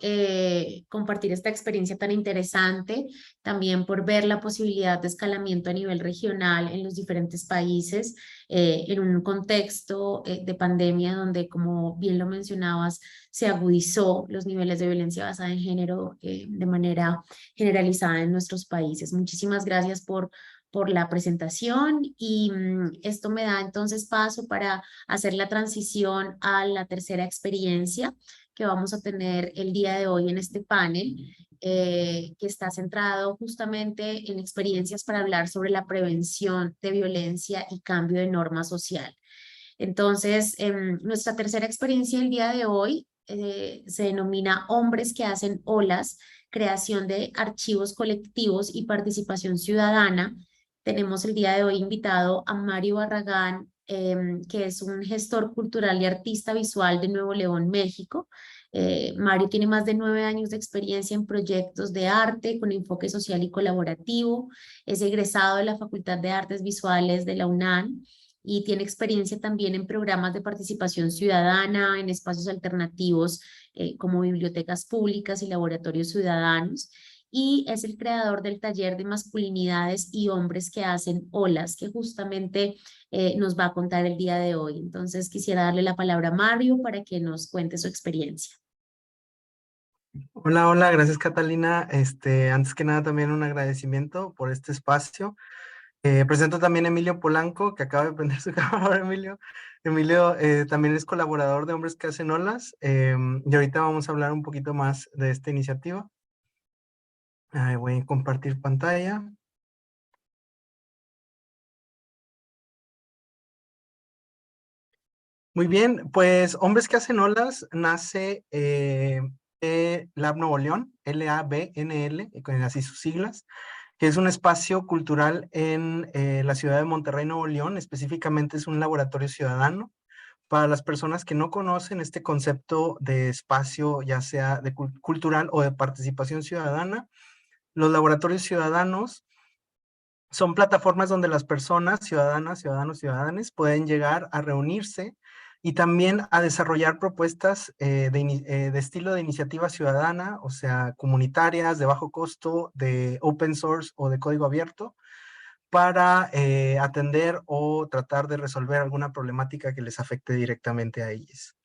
compartir esta experiencia tan interesante, también por ver la posibilidad de escalamiento a nivel regional en los diferentes países, en un contexto de pandemia donde, como bien lo mencionabas, se agudizó los niveles de violencia basada en género de manera generalizada en nuestros países. Muchísimas gracias por la presentación, y esto me da entonces paso para hacer la transición a la tercera experiencia que vamos a tener el día de hoy en este panel, que está centrado justamente en experiencias para hablar sobre la prevención de violencia y cambio de norma social. Entonces, nuestra tercera experiencia el día de hoy se denomina Hombres que hacen olas, creación de archivos colectivos y participación ciudadana. Tenemos el día de hoy invitado a Mario Barragán, que es un gestor cultural y artista visual de Nuevo León, México. Mario tiene más de 9 años de experiencia en proyectos de arte con enfoque social y colaborativo. Es egresado de la Facultad de Artes Visuales de la UNAM y tiene experiencia también en programas de participación ciudadana, en espacios alternativos como bibliotecas públicas y laboratorios ciudadanos. Y es el creador del taller de masculinidades y hombres que hacen olas, que justamente nos va a contar el día de hoy. Entonces quisiera darle la palabra a Mario para que nos cuente su experiencia. Hola, hola, gracias Catalina. Antes que nada también un agradecimiento por este espacio. Presento también a Emilio Polanco, que acaba de prender su cámara. Emilio también es colaborador de Hombres que hacen olas, y ahorita vamos a hablar un poquito más de esta iniciativa. Voy a compartir pantalla. Muy bien, pues Hombres que hacen olas nace Lab Nuevo León, LABNL, así sus siglas, que es un espacio cultural en la ciudad de Monterrey, Nuevo León. Específicamente es un laboratorio ciudadano. Para las personas que no conocen este concepto de espacio, ya sea de cultural o de participación ciudadana, los laboratorios ciudadanos son plataformas donde las personas, ciudadanas, ciudadanos, ciudadanas, pueden llegar a reunirse y también a desarrollar propuestas de estilo de iniciativa ciudadana, o sea, comunitarias, de bajo costo, de open source o de código abierto, para atender o tratar de resolver alguna problemática que les afecte directamente a ellos.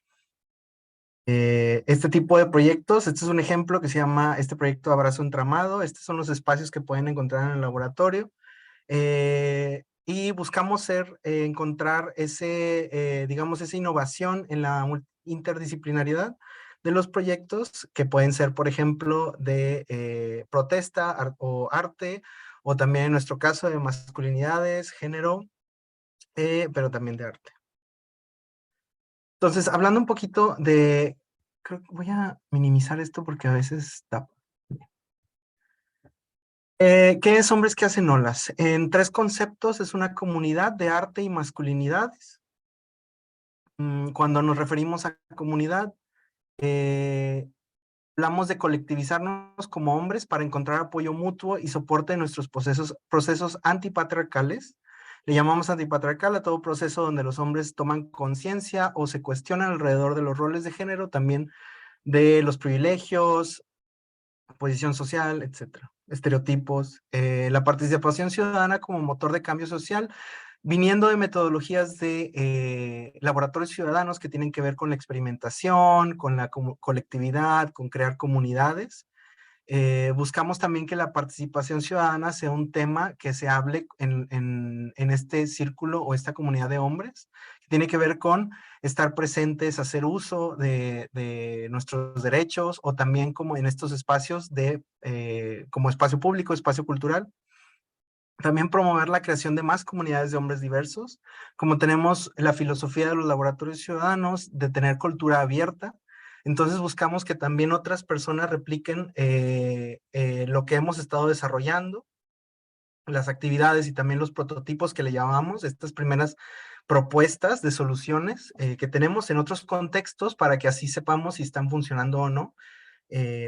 Este tipo de proyectos, este es un ejemplo que se llama este proyecto Abrazo Entramado. Estos son los espacios que pueden encontrar en el laboratorio. Y buscamos encontrar digamos, esa innovación en la interdisciplinariedad de los proyectos, que pueden ser, por ejemplo, de protesta o arte, o también en nuestro caso de masculinidades, género, pero también de arte. Entonces, hablando un poquito creo que voy a minimizar esto porque a veces tapa. ¿Qué es Hombres que hacen olas? En 3 conceptos: es una comunidad de arte y masculinidades. Cuando nos referimos a comunidad, hablamos de colectivizarnos como hombres para encontrar apoyo mutuo y soporte en nuestros procesos antipatriarcales. Le llamamos antipatriarcal a todo proceso donde los hombres toman conciencia o se cuestionan alrededor de los roles de género, también de los privilegios, posición social, etcétera, estereotipos. La participación ciudadana como motor de cambio social, viniendo de metodologías de laboratorios ciudadanos que tienen que ver con la experimentación, con la colectividad, con crear comunidades. Buscamos también que la participación ciudadana sea un tema que se hable en este círculo o esta comunidad de hombres, que tiene que ver con estar presentes, hacer uso de nuestros derechos, o también como en estos espacios como espacio público, espacio cultural. También promover la creación de más comunidades de hombres diversos, como tenemos la filosofía de los laboratorios ciudadanos, de tener cultura abierta. Entonces buscamos que también otras personas repliquen lo que hemos estado desarrollando, las actividades y también los prototipos que le llamamos, estas primeras propuestas de soluciones que tenemos en otros contextos, para que así sepamos si están funcionando o no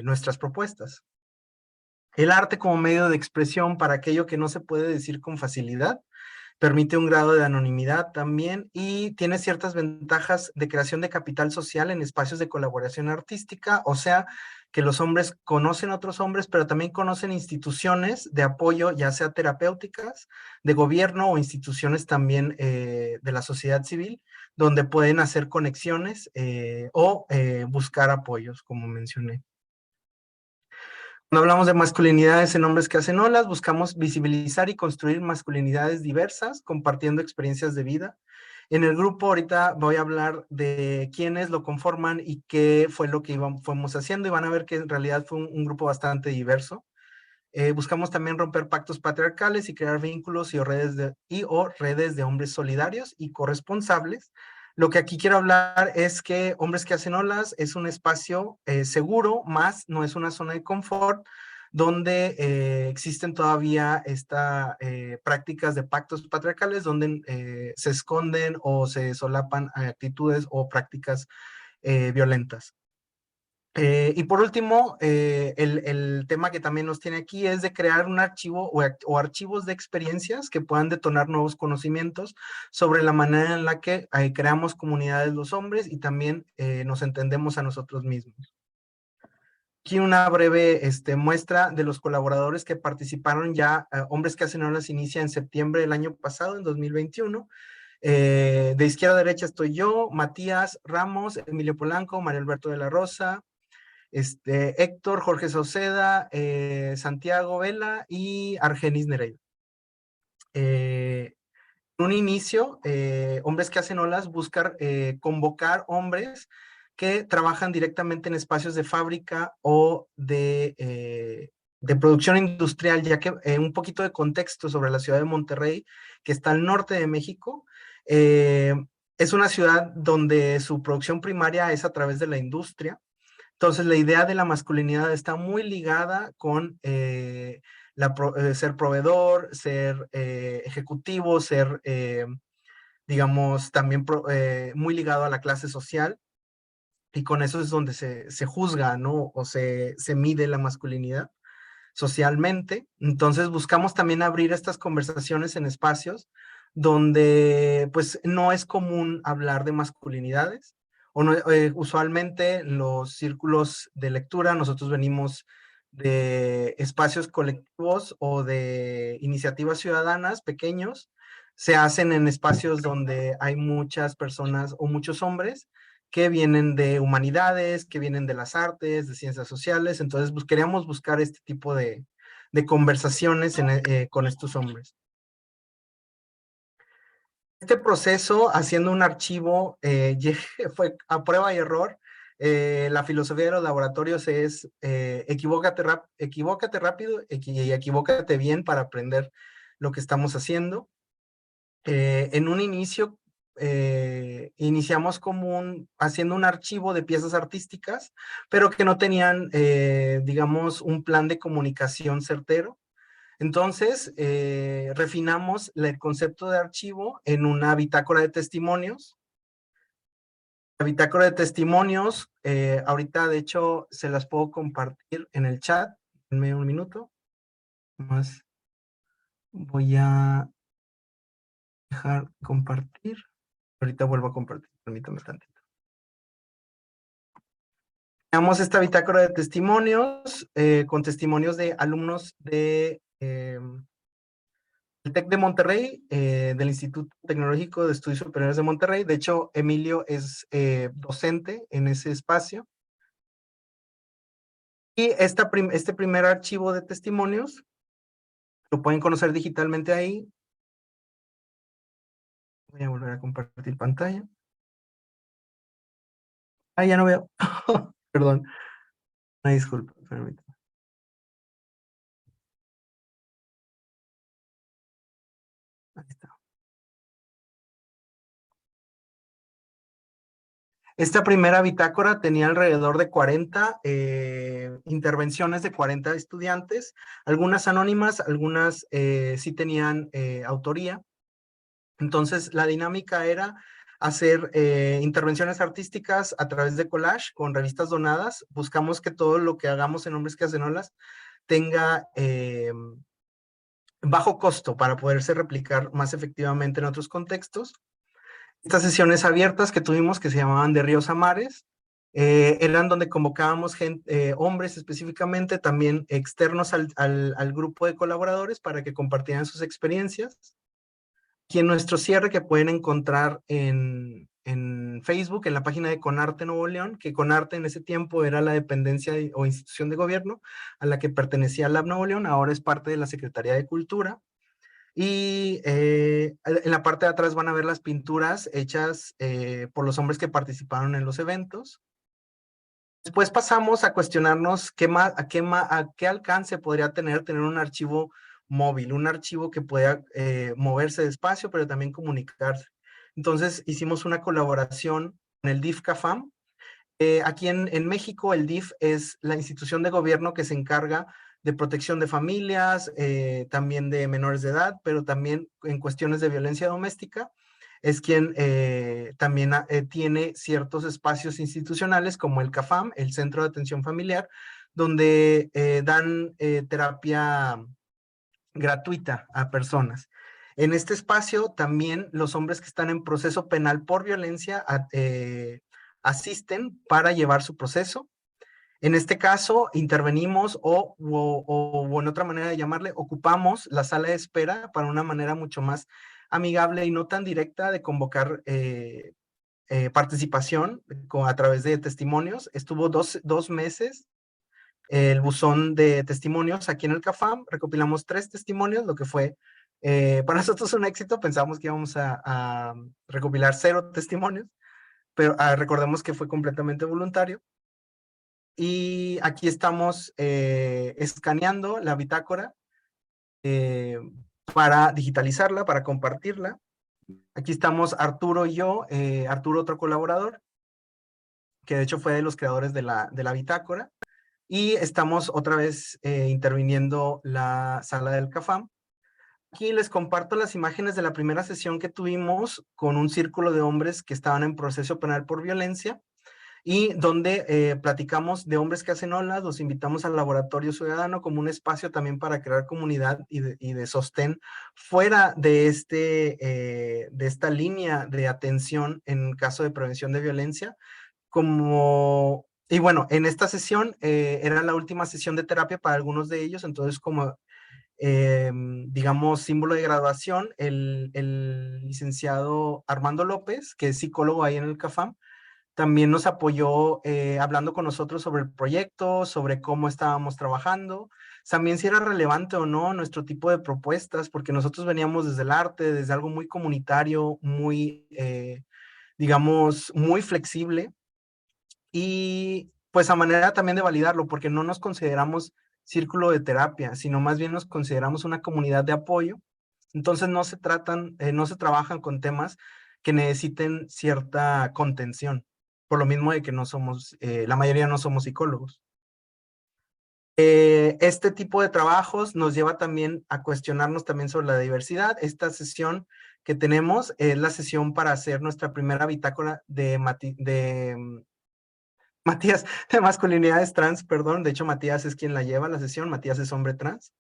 nuestras propuestas. El arte como medio de expresión para aquello que no se puede decir con facilidad, permite un grado de anonimidad también, y tiene ciertas ventajas de creación de capital social en espacios de colaboración artística, o sea, que los hombres conocen a otros hombres, pero también conocen instituciones de apoyo, ya sea terapéuticas, de gobierno, o instituciones también de la sociedad civil, donde pueden hacer conexiones o buscar apoyos, como mencioné. Cuando hablamos de masculinidades en hombres que hacen olas, buscamos visibilizar y construir masculinidades diversas, compartiendo experiencias de vida. En el grupo ahorita voy a hablar de quiénes lo conforman y qué fue lo que fuimos haciendo, y van a ver que en realidad fue un grupo bastante diverso. Buscamos también romper pactos patriarcales y crear vínculos o redes de hombres solidarios y corresponsables. Lo que aquí quiero hablar es que Hombres que Hacen Olas es un espacio seguro, más no es una zona de confort, donde existen todavía prácticas de pactos patriarcales, donde se esconden o se solapan actitudes o prácticas violentas. Y por último, el tema que también nos tiene aquí es de crear un archivo o archivos de experiencias que puedan detonar nuevos conocimientos sobre la manera en la que creamos comunidades los hombres, y también nos entendemos a nosotros mismos. Aquí una breve muestra de los colaboradores que participaron ya. Hombres que Hacen Olas inicia en septiembre del año pasado, en 2021. De izquierda a derecha estoy yo, Matías Ramos, Emilio Polanco, Mario Alberto de la Rosa, Héctor, Jorge Sauceda, Santiago Vela y Argenis Nereida. En un inicio, Hombres que Hacen Olas buscar convocar hombres que trabajan directamente en espacios de fábrica o de producción industrial, ya que un poquito de contexto sobre la ciudad de Monterrey, que está al norte de México. Es una ciudad donde su producción primaria es a través de la industria. Entonces, la idea de la masculinidad está muy ligada con ser proveedor, ser ejecutivo, ser, digamos, también muy ligado a la clase social, y con eso es donde se juzga, ¿no? O se mide la masculinidad socialmente. Entonces, buscamos también abrir estas conversaciones en espacios donde, pues, no es común hablar de masculinidades. Usualmente los círculos de lectura, nosotros venimos de espacios colectivos o de iniciativas ciudadanas pequeños, se hacen en espacios donde hay muchas personas o muchos hombres que vienen de humanidades, que vienen de las artes, de ciencias sociales. Entonces queríamos buscar este tipo de conversaciones con estos hombres. Este proceso, haciendo un archivo, fue a prueba y error. La filosofía de los laboratorios es equivócate rápido y equivócate bien para aprender lo que estamos haciendo. En un inicio, iniciamos haciendo un archivo de piezas artísticas, pero que no tenían, digamos, un plan de comunicación certero. Entonces, refinamos el concepto de archivo en una bitácora de testimonios. La bitácora de testimonios, ahorita de hecho se las puedo compartir en el chat. Denme un minuto. Más voy a dejar compartir. Ahorita vuelvo a compartir, permítame tantito. Tenemos esta bitácora de testimonios con testimonios de alumnos de el TEC de Monterrey, del Instituto Tecnológico de Estudios Superiores de Monterrey. De hecho, Emilio es docente en ese espacio. Y este primer archivo de testimonios lo pueden conocer digitalmente ahí. Voy a volver a compartir pantalla. Ah, ya no veo. Perdón. Una disculpa, permítame. Ahí está. Esta primera bitácora tenía alrededor de 40 intervenciones de 40 estudiantes, algunas anónimas, algunas sí tenían autoría. Entonces, la dinámica era hacer intervenciones artísticas a través de collage con revistas donadas. Buscamos que todo lo que hagamos en Hombres que Hacen Olas tenga bajo costo para poderse replicar más efectivamente en otros contextos. Estas sesiones abiertas que tuvimos, que se llamaban de Ríos a Mares, eran donde convocábamos hombres específicamente, también externos al grupo de colaboradores para que compartieran sus experiencias. Y en nuestro cierre, que pueden encontrar en Facebook, en la página de Conarte Nuevo León, que Conarte en ese tiempo era la dependencia o institución de gobierno a la que pertenecía Lab Nuevo León, ahora es parte de la Secretaría de Cultura. Y en la parte de atrás van a ver las pinturas hechas por los hombres que participaron en los eventos. Después pasamos a cuestionarnos a qué alcance podría tener un archivo móvil, un archivo que pueda moverse despacio, pero también comunicarse. Entonces hicimos una colaboración con el DIF CAFAM. Aquí en México el DIF es la institución de gobierno que se encarga de protección de familias, también de menores de edad, pero también en cuestiones de violencia doméstica, es quien también tiene ciertos espacios institucionales como el CAFAM, el Centro de Atención Familiar, donde dan terapia gratuita a personas. En este espacio también los hombres que están en proceso penal por violencia asisten para llevar su proceso. En este caso, intervenimos o en otra manera de llamarle, ocupamos la sala de espera para una manera mucho más amigable y no tan directa de convocar participación a través de testimonios. Estuvo dos meses el buzón de testimonios aquí en el CAFAM. Recopilamos 3 testimonios, lo que fue para nosotros un éxito. Pensábamos que íbamos a recopilar 0 testimonios, pero recordemos que fue completamente voluntario. Y aquí estamos escaneando la bitácora para digitalizarla, para compartirla. Aquí estamos Arturo y yo, Arturo otro colaborador, que de hecho fue de los creadores de la bitácora. Y estamos otra vez interviniendo la sala del CAFAM. Aquí les comparto las imágenes de la primera sesión que tuvimos con un círculo de hombres que estaban en proceso penal por violencia, y donde platicamos de Hombres que Hacen Olas, los invitamos al Laboratorio Ciudadano como un espacio también para crear comunidad y de sostén fuera de esta línea de atención en caso de prevención de violencia. Y bueno, en esta sesión era la última sesión de terapia para algunos de ellos, entonces como digamos, símbolo de graduación, el licenciado Armando López, que es psicólogo ahí en el CAFAM, también nos apoyó hablando con nosotros sobre el proyecto, sobre cómo estábamos trabajando, también si era relevante o no nuestro tipo de propuestas, porque nosotros veníamos desde el arte, desde algo muy comunitario, muy, digamos, muy flexible, y pues a manera también de validarlo, porque no nos consideramos círculo de terapia, sino más bien nos consideramos una comunidad de apoyo. Entonces no se trabajan con temas que necesiten cierta contención, por lo mismo de que no somos, la mayoría no somos psicólogos. Este tipo de trabajos nos lleva también a cuestionarnos también sobre la diversidad. Esta sesión que tenemos es la sesión para hacer nuestra primera bitácora de Matías, de masculinidades trans, perdón. De hecho, Matías es quien la lleva la sesión. Matías es hombre trans.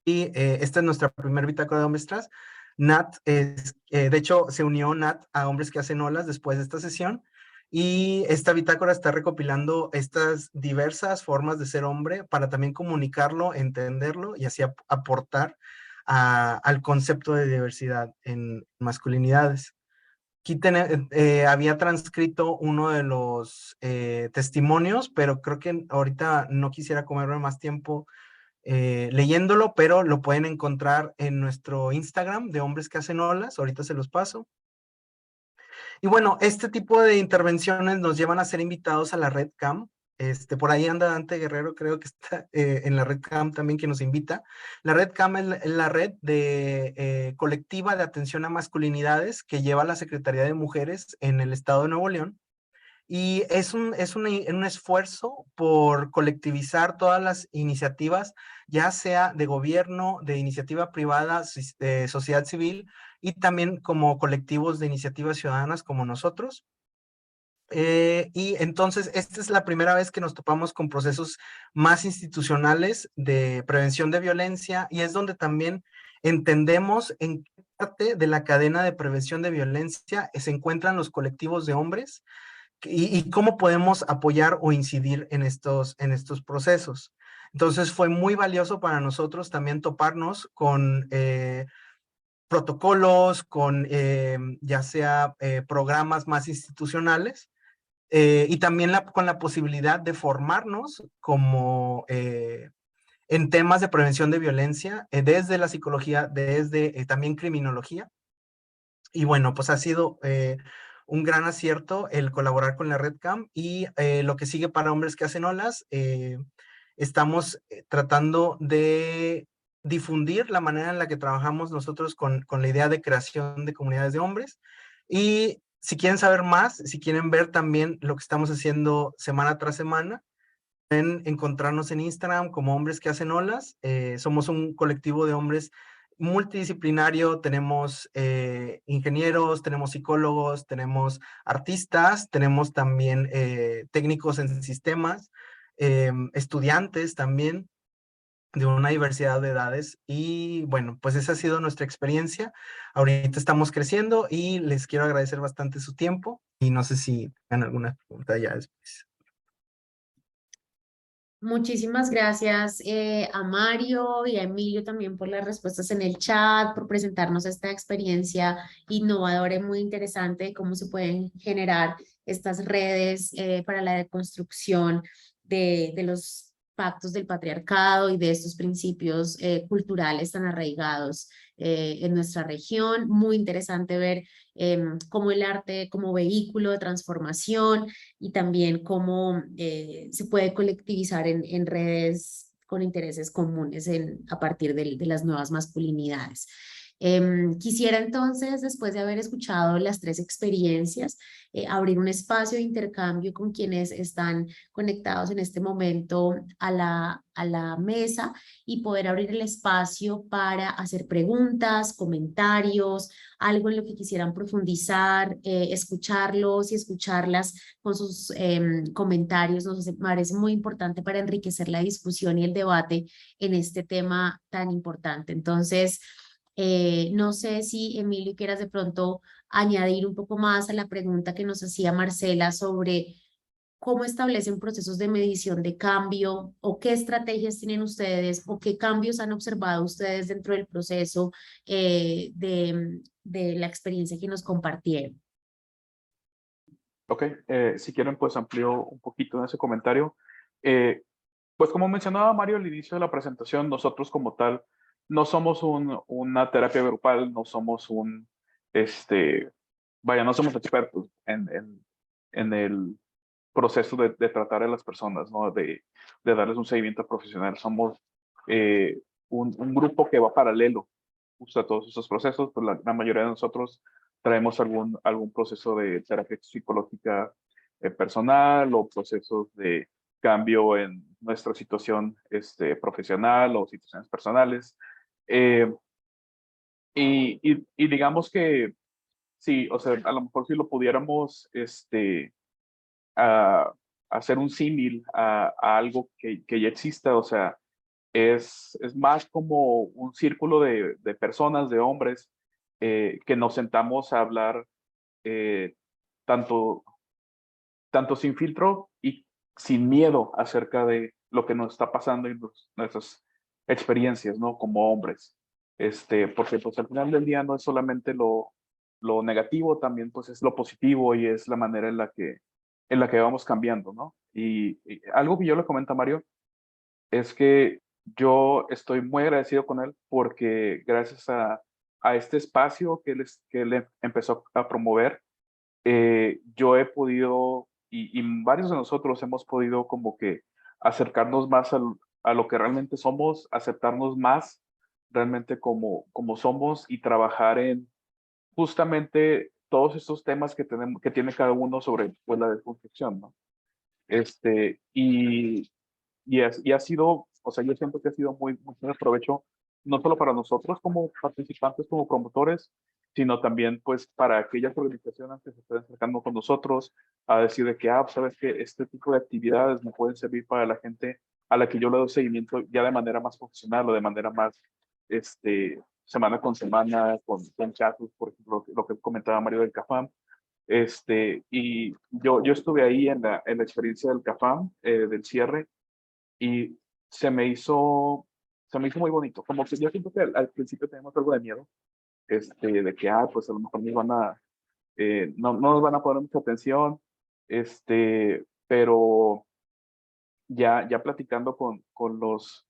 Y esta es nuestra primera bitácora de hombres trans. Nat, de hecho, se unió Nat a Hombres que Hacen Olas después de esta sesión. Y esta bitácora está recopilando estas diversas formas de ser hombre para también comunicarlo, entenderlo y así aportar al concepto de diversidad en masculinidades. Aquí había transcrito uno de los testimonios, pero creo que ahorita no quisiera comerme más tiempo leyéndolo, pero lo pueden encontrar en nuestro Instagram de Hombres que Hacen Olas. Ahorita se los paso. Y bueno, este tipo de intervenciones nos llevan a ser invitados a la Red Cam. Por ahí anda Dante Guerrero, creo que está en la Red Cam también, que nos invita. La Red Cam es la red de colectiva de atención a masculinidades que lleva la Secretaría de Mujeres en el estado de Nuevo León. Y es un esfuerzo por colectivizar todas las iniciativas, ya sea de gobierno, de iniciativa privada, de sociedad civil, y también como colectivos de iniciativas ciudadanas como nosotros. Y entonces, esta es la primera vez que nos topamos con procesos más institucionales de prevención de violencia, y es donde también entendemos en qué parte de la cadena de prevención de violencia se encuentran los colectivos de hombres y cómo podemos apoyar o incidir en estos procesos. Entonces fue muy valioso para nosotros también toparnos con protocolos, con ya sea programas más institucionales, y también con la posibilidad de formarnos como en temas de prevención de violencia, desde la psicología, desde también criminología. Y bueno, pues ha sido un gran acierto el colaborar con la Red Cam, y lo que sigue para Hombres que Hacen Olas, estamos tratando de difundir la manera en la que trabajamos nosotros con la idea de creación de comunidades de hombres. Y si quieren saber más, si quieren ver también lo que estamos haciendo semana tras semana, pueden encontrarnos en Instagram como Hombres que Hacen Olas. Somos un colectivo de hombres multidisciplinario. Tenemos ingenieros, tenemos psicólogos, tenemos artistas, tenemos también técnicos en sistemas, estudiantes también de una diversidad de edades. Y bueno, pues esa ha sido nuestra experiencia. Ahorita estamos creciendo y les quiero agradecer bastante su tiempo, y no sé si tengan alguna pregunta ya después. Muchísimas gracias a Mario y a Emilio también por las respuestas en el chat, por presentarnos esta experiencia innovadora y muy interesante de cómo se pueden generar estas redes para la deconstrucción de los pactos del patriarcado y de estos principios culturales tan arraigados en nuestra región. Muy interesante ver cómo el arte como vehículo de transformación, y también cómo se puede colectivizar en redes con intereses comunes a partir de las nuevas masculinidades. Quisiera entonces, después de haber escuchado las tres experiencias, abrir un espacio de intercambio con quienes están conectados en este momento a la mesa, y poder abrir el espacio para hacer preguntas, comentarios, algo en lo que quisieran profundizar, escucharlos y escucharlas con sus comentarios. Me parece muy importante para enriquecer la discusión y el debate en este tema tan importante. Entonces, no sé si Emilio quieras de pronto añadir un poco más a la pregunta que nos hacía Marcela sobre cómo establecen procesos de medición de cambio, o qué estrategias tienen ustedes, o qué cambios han observado ustedes dentro del proceso de la experiencia que nos compartieron. Ok, si quieren pues amplío un poquito en ese comentario. Pues como mencionaba Mario al inicio de la presentación, nosotros como tal no somos una terapia grupal, no somos no somos expertos en el proceso de tratar a las personas, ¿no? De darles un seguimiento profesional. Somos un grupo que va paralelo justo a todos esos procesos. Pues la mayoría de nosotros traemos algún proceso de terapia psicológica personal, o procesos de cambio en nuestra situación profesional o situaciones personales. Y digamos que sí, o sea, a lo mejor si lo pudiéramos a hacer un símil a algo que ya exista, o sea, es más como un círculo de personas, de hombres, que nos sentamos a hablar tanto sin filtro y sin miedo acerca de lo que nos está pasando en nuestras experiencias, ¿no? Como hombres. Porque pues al final del día no es solamente lo lo negativo también pues es lo positivo y es la manera en la que vamos cambiando, ¿no? Y algo que yo le comento a Mario es que yo estoy muy agradecido con él porque gracias a este espacio que él empezó a promover, yo he podido, y varios de nosotros hemos podido como que acercarnos más a lo que realmente somos, aceptarnos más realmente como somos y trabajar en justamente todos estos temas que tiene cada uno sobre pues, la desconstrucción, ¿no? Y ha sido, o sea, yo siento que ha sido muy de provecho, no solo para nosotros como participantes, como promotores, sino también pues para aquellas organizaciones que se estén acercando con nosotros a decir de que, sabes que este tipo de actividades me pueden servir para la gente a la que yo le doy seguimiento ya de manera más profesional o de manera más, semana con semana, con chatos, por ejemplo, lo que comentaba Mario del CAFAM. Y yo estuve ahí en la experiencia del CAFAM, del cierre, y se me hizo muy bonito. Como que yo siento que al principio tenemos algo de miedo, de que, pues a lo mejor no nos van a poner mucha atención, pero ya platicando con los,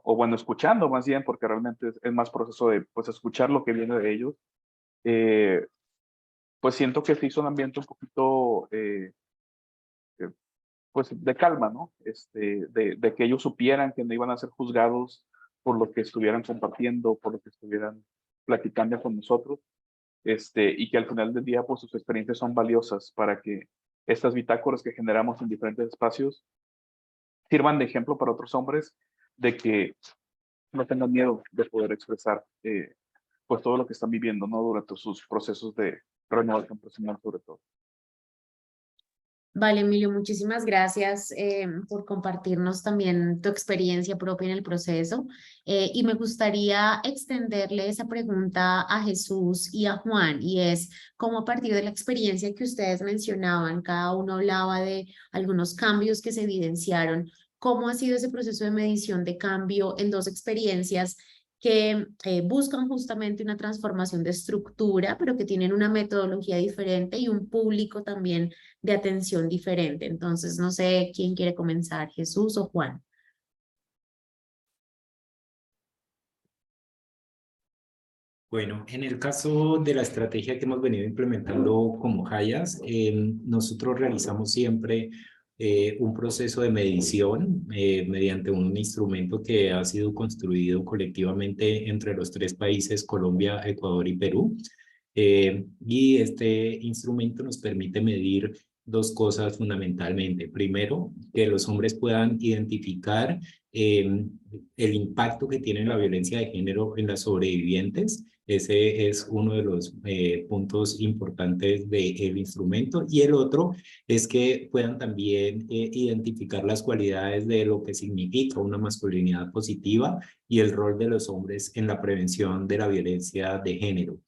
o bueno, escuchando más bien, porque realmente es más proceso de, pues, escuchar lo que viene de ellos, pues siento que se hizo un ambiente un poquito, pues, de calma, ¿no? De que ellos supieran que no iban a ser juzgados por lo que estuvieran compartiendo, por lo que estuvieran platicando con nosotros, y que al final del día, pues, sus experiencias son valiosas para que estas bitácoras que generamos en diferentes espacios sirvan de ejemplo para otros hombres de que no tengan miedo de poder expresar, pues, todo lo que están viviendo, ¿no? Durante sus procesos de renovación personal, sobre todo. Vale, Emilio, muchísimas gracias por compartirnos también tu experiencia propia en el proceso. Y me gustaría extenderle esa pregunta a Jesús y a Juan, y es cómo a partir de la experiencia que ustedes mencionaban, cada uno hablaba de algunos cambios que se evidenciaron, cómo ha sido ese proceso de medición de cambio en dos experiencias que buscan justamente una transformación de estructura, pero que tienen una metodología diferente y un público también de atención diferente. Entonces, no sé quién quiere comenzar, Jesús o Juan. Bueno, en el caso de la estrategia que hemos venido implementando como Hayas, nosotros realizamos siempre un proceso de medición mediante un instrumento que ha sido construido colectivamente entre los tres países, Colombia, Ecuador y Perú. Y este instrumento nos permite medir dos cosas fundamentalmente. Primero, que los hombres puedan identificar el impacto que tiene la violencia de género en las sobrevivientes. Ese es uno de los puntos importantes del instrumento. Y el otro es que puedan también identificar las cualidades de lo que significa una masculinidad positiva y el rol de los hombres en la prevención de la violencia de género.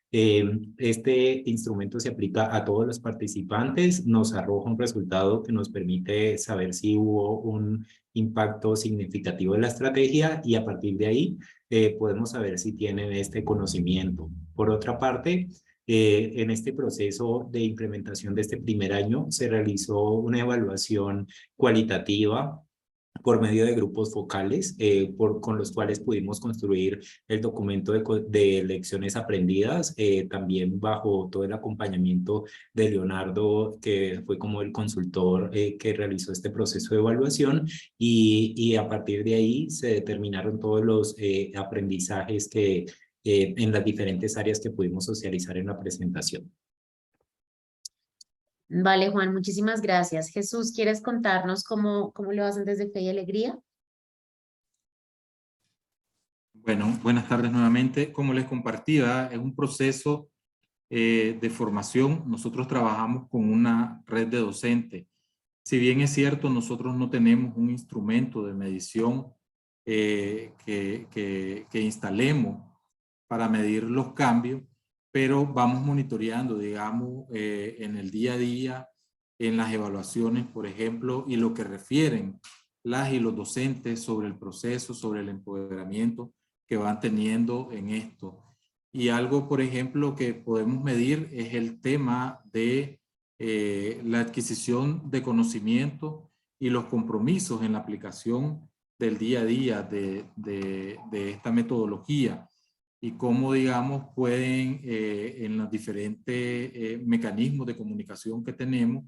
Este instrumento se aplica a todos los participantes, nos arroja un resultado que nos permite saber si hubo un impacto significativo de la estrategia y a partir de ahí podemos saber si tienen este conocimiento. Por otra parte, en este proceso de implementación de este primer año se realizó una evaluación cualitativa por medio de grupos focales con los cuales pudimos construir el documento de lecciones aprendidas, también bajo todo el acompañamiento de Leonardo, que fue como el consultor que realizó este proceso de evaluación y a partir de ahí se determinaron todos los aprendizajes que en las diferentes áreas que pudimos socializar en la presentación. Vale, Juan, muchísimas gracias. Jesús, ¿quieres contarnos cómo lo hacen desde Fe y Alegría? Bueno, buenas tardes nuevamente. Como les compartía, es un proceso de formación. Nosotros trabajamos con una red de docentes. Si bien es cierto, nosotros no tenemos un instrumento de medición que instalemos para medir los cambios, pero vamos monitoreando, digamos, en el día a día, en las evaluaciones, por ejemplo, y lo que refieren las y los docentes sobre el proceso, sobre el empoderamiento que van teniendo en esto. Y algo, por ejemplo, que podemos medir es el tema de la adquisición de conocimiento y los compromisos en la aplicación del día a día de esta metodología y cómo, digamos, pueden en los diferentes mecanismos de comunicación que tenemos.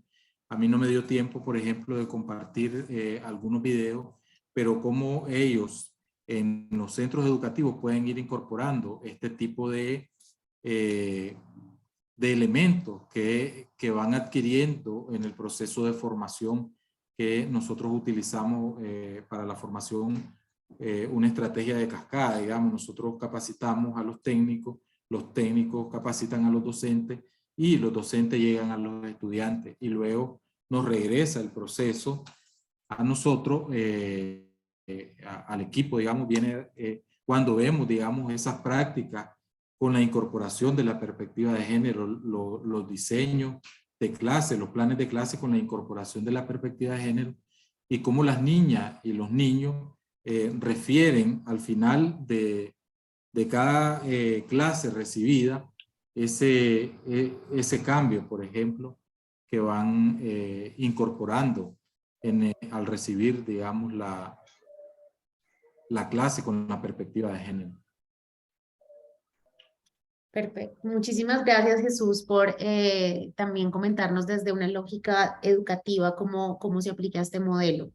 A mí no me dio tiempo, por ejemplo, de compartir algunos videos, pero cómo ellos en los centros educativos pueden ir incorporando este tipo de elementos que van adquiriendo en el proceso de formación que nosotros utilizamos para la formación, una estrategia de cascada, digamos. Nosotros capacitamos a los técnicos capacitan a los docentes y los docentes llegan a los estudiantes y luego nos regresa el proceso a nosotros, al equipo, digamos, viene cuando vemos, digamos, esas prácticas con la incorporación de la perspectiva de género, los diseños de clase, los planes de clase con la incorporación de la perspectiva de género y cómo las niñas y los niños refieren al final de cada clase recibida ese cambio, por ejemplo, que van incorporando al recibir, digamos, la clase con la perspectiva de género. Perfecto. Muchísimas gracias, Jesús, por también comentarnos desde una lógica educativa cómo se aplica este modelo.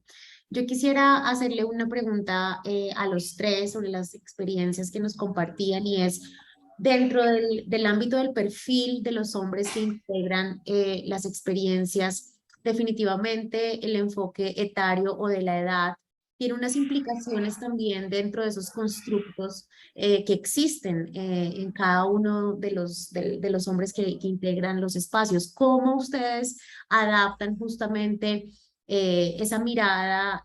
Yo quisiera hacerle una pregunta a los tres sobre las experiencias que nos compartían y es, dentro del ámbito del perfil de los hombres que integran las experiencias, definitivamente el enfoque etario o de la edad tiene unas implicaciones también dentro de esos constructos que existen en cada uno de los hombres que integran los espacios. ¿Cómo ustedes adaptan justamente esa mirada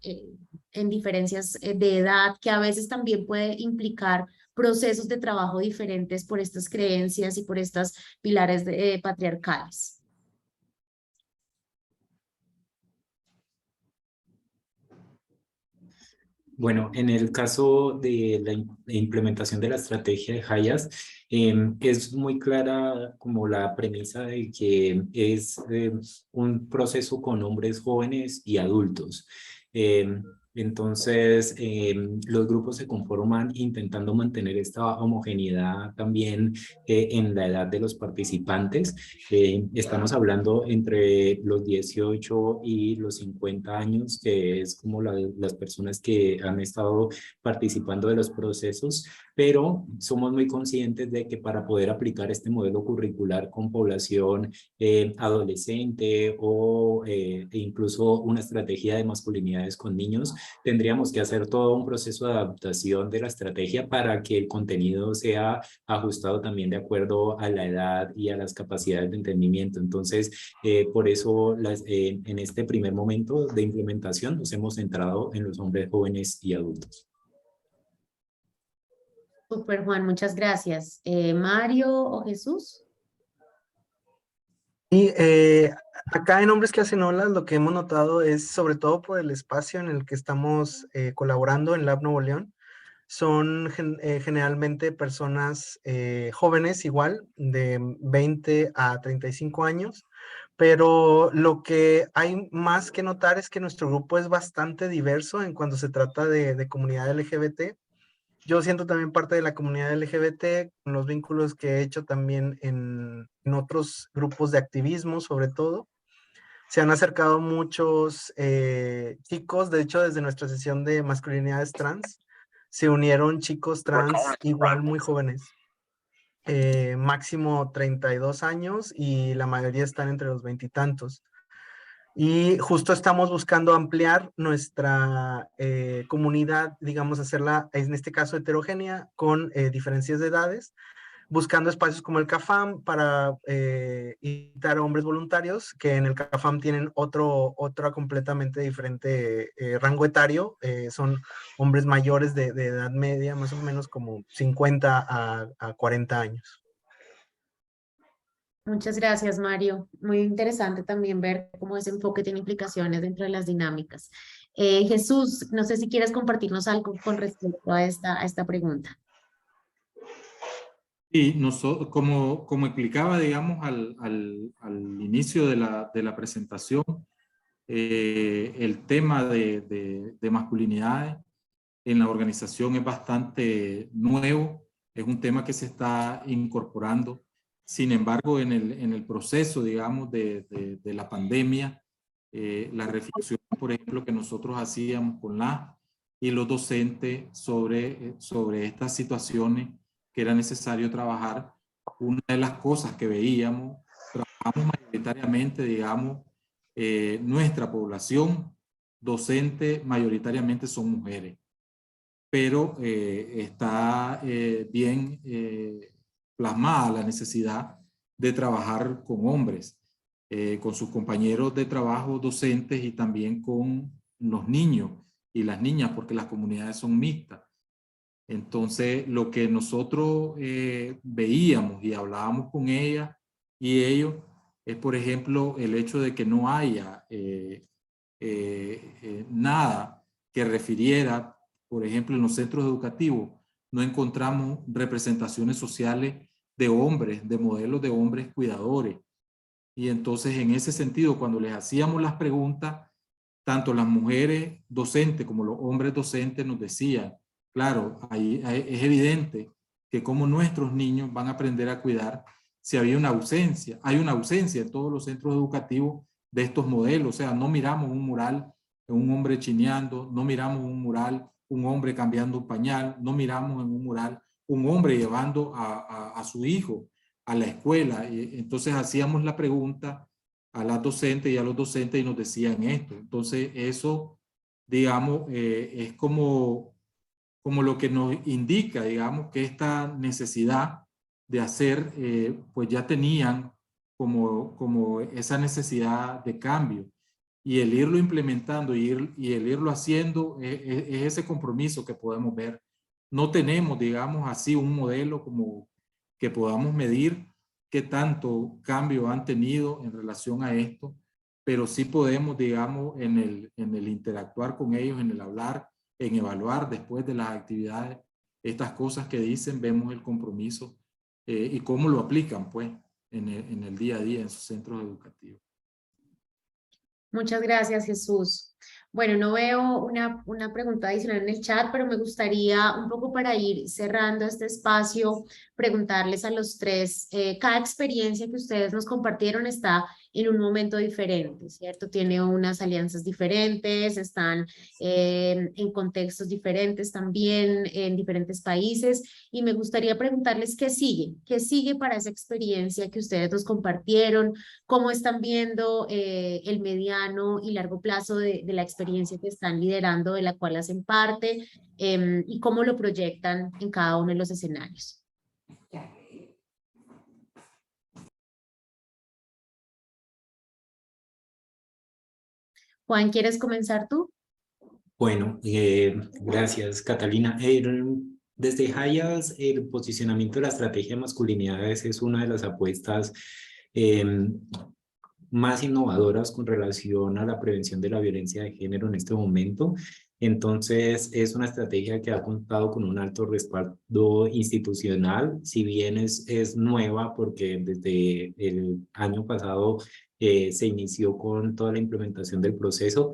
en diferencias de edad que a veces también puede implicar procesos de trabajo diferentes por estas creencias y por estas pilares patriarcales? Bueno, en el caso de la implementación de la estrategia de Hayas, es muy clara como la premisa de que es un proceso con hombres jóvenes y adultos. Entonces, los grupos se conforman intentando mantener esta homogeneidad también en la edad de los participantes. Estamos hablando entre los 18 y los 50 años, que es como las personas que han estado participando de los procesos, pero somos muy conscientes de que para poder aplicar este modelo curricular con población adolescente o incluso una estrategia de masculinidades con niños, tendríamos que hacer todo un proceso de adaptación de la estrategia para que el contenido sea ajustado también de acuerdo a la edad y a las capacidades de entendimiento. Entonces, por eso en este primer momento de implementación nos hemos centrado en los hombres jóvenes y adultos. Super, Juan, muchas gracias. ¿Mario o Jesús? Y acá en Hombres que Hacen Olas lo que hemos notado es, sobre todo por el espacio en el que estamos colaborando en Lab Nuevo León, son generalmente personas jóvenes igual, de 20 a 35 años, pero lo que hay más que notar es que nuestro grupo es bastante diverso en cuanto se trata de comunidad LGBT. Yo siento también parte de la comunidad LGBT, con los vínculos que he hecho también en otros grupos de activismo, sobre todo. Se han acercado muchos chicos, de hecho, desde nuestra sesión de masculinidades trans, se unieron chicos trans igual muy jóvenes, máximo 32 años y la mayoría están entre los 20 y tantos. Y justo estamos buscando ampliar nuestra comunidad, digamos, hacerla, en este caso, heterogénea, con diferencias de edades, buscando espacios como el CAFAM para invitar a hombres voluntarios, que en el CAFAM tienen otro completamente diferente rango etario, son hombres mayores de edad media, más o menos como 50 a 40 años. Muchas gracias, Mario. Muy interesante también ver cómo ese enfoque tiene implicaciones dentro de las dinámicas. Jesús, no sé si quieres compartirnos algo con respecto a esta pregunta. Y nosotros, como explicaba, digamos, al inicio de la presentación, el tema de masculinidades en la organización es bastante nuevo, es un tema que se está incorporando. Sin embargo, en el proceso, digamos, de la pandemia, la reflexión, por ejemplo, que nosotros hacíamos con y los docentes sobre estas situaciones que era necesario trabajar, una de las cosas que veíamos, trabajamos mayoritariamente, digamos, nuestra población docente mayoritariamente son mujeres, pero está bien plasmada la necesidad de trabajar con hombres, con sus compañeros de trabajo docentes y también con los niños y las niñas, porque las comunidades son mixtas. Entonces, lo que nosotros veíamos y hablábamos con ella y ellos es, por ejemplo, el hecho de que no haya nada que refiriera, por ejemplo, en los centros educativos, no encontramos representaciones sociales de hombres, de modelos de hombres cuidadores. Y entonces, en ese sentido, cuando les hacíamos las preguntas, tanto las mujeres docentes como los hombres docentes nos decían, claro, es evidente que como nuestros niños van a aprender a cuidar si había una ausencia. Hay una ausencia en todos los centros educativos de estos modelos. O sea, no miramos un mural de un hombre chineando, no miramos un mural, un hombre cambiando un pañal, no miramos en un mural un hombre llevando a su hijo a la escuela. Y entonces hacíamos la pregunta a las docentes y a los docentes y nos decían esto. Entonces eso, digamos, es como lo que nos indica, digamos, que esta necesidad de hacer, pues ya tenían como esa necesidad de cambio. Y el irlo implementando y el irlo haciendo es ese compromiso que podemos ver. No tenemos, digamos así, un modelo como que podamos medir qué tanto cambio han tenido en relación a esto, pero sí podemos, digamos, en el interactuar con ellos, en el hablar, en evaluar después de las actividades, estas cosas que dicen, vemos el compromiso y cómo lo aplican, pues, en el día a día en sus centros educativos. Muchas gracias, Jesús. Bueno, no veo una pregunta adicional en el chat, pero me gustaría un poco para ir cerrando este espacio, preguntarles a los tres, cada experiencia que ustedes nos compartieron está en un momento diferente, ¿cierto? Tiene unas alianzas diferentes, están en contextos diferentes también, en diferentes países, y me gustaría preguntarles qué sigue para esa experiencia que ustedes nos compartieron, cómo están viendo el mediano y largo plazo de la experiencia que están liderando, de la cual hacen parte, y cómo lo proyectan en cada uno de los escenarios. Juan, ¿quieres comenzar tú? Bueno, gracias, Catalina. Desde Hayas, el posicionamiento de la estrategia de masculinidades es una de las apuestas más innovadoras con relación a la prevención de la violencia de género en este momento. Entonces, es una estrategia que ha contado con un alto respaldo institucional, si bien es nueva porque desde el año pasado se inició con toda la implementación del proceso.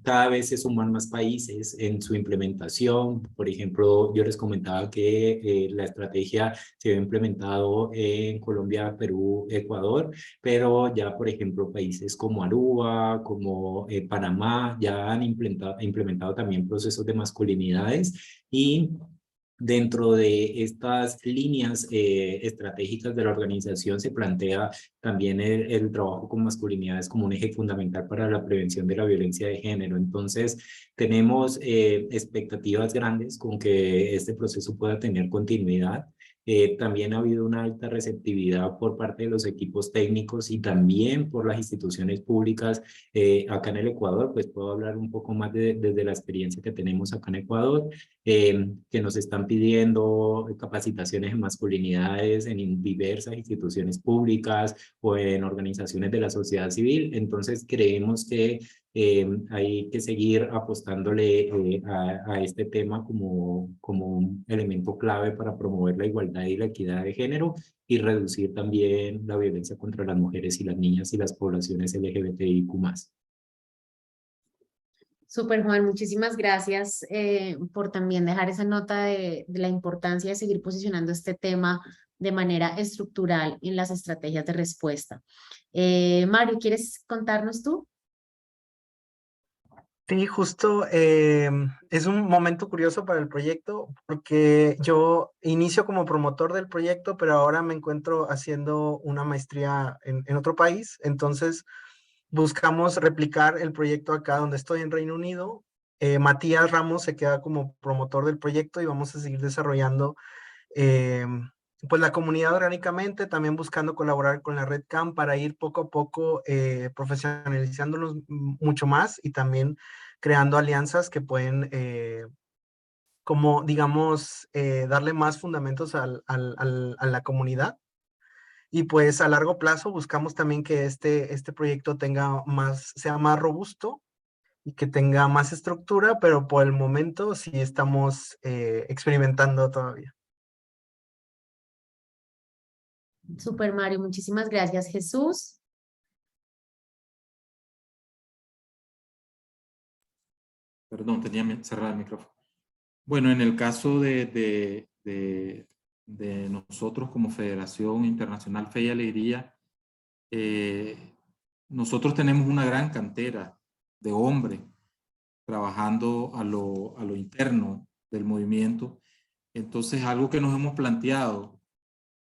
Cada vez se suman más países en su implementación. Por ejemplo, yo les comentaba que la estrategia se había implementado en Colombia, Perú, Ecuador, pero ya, por ejemplo, países como Aruba, como Panamá, ya han implementado también procesos de masculinidades y dentro de estas líneas estratégicas de la organización se plantea también el trabajo con masculinidades como un eje fundamental para la prevención de la violencia de género. Entonces, tenemos expectativas grandes con que este proceso pueda tener continuidad. También ha habido una alta receptividad por parte de los equipos técnicos y también por las instituciones públicas acá en el Ecuador. Pues puedo hablar un poco más desde la experiencia que tenemos acá en Ecuador, que nos están pidiendo capacitaciones en masculinidades en diversas instituciones públicas o en organizaciones de la sociedad civil. Entonces creemos que Hay que seguir apostándole a este tema como un elemento clave para promover la igualdad y la equidad de género y reducir también la violencia contra las mujeres y las niñas y las poblaciones LGBTIQ+. Súper, Juan, muchísimas gracias por también dejar esa nota de la importancia de seguir posicionando este tema de manera estructural en las estrategias de respuesta. Mario, ¿quieres contarnos tú? Sí, justo es un momento curioso para el proyecto porque yo inicio como promotor del proyecto, pero ahora me encuentro haciendo una maestría en otro país. Entonces buscamos replicar el proyecto acá donde estoy en Reino Unido. Matías Ramos se queda como promotor del proyecto y vamos a seguir desarrollando pues la comunidad orgánicamente, también buscando colaborar con la Red CAM para ir poco a poco profesionalizándonos mucho más y también creando alianzas que pueden, como digamos, darle más fundamentos a la comunidad. Y pues a largo plazo buscamos también que este proyecto sea más robusto y que tenga más estructura, pero por el momento sí estamos experimentando todavía. Super, Mario, muchísimas gracias. Jesús. Perdón, tenía cerrado el micrófono. Bueno, en el caso de nosotros como Federación Internacional Fe y Alegría, nosotros tenemos una gran cantera de hombres trabajando a lo interno del movimiento. Entonces, algo que nos hemos planteado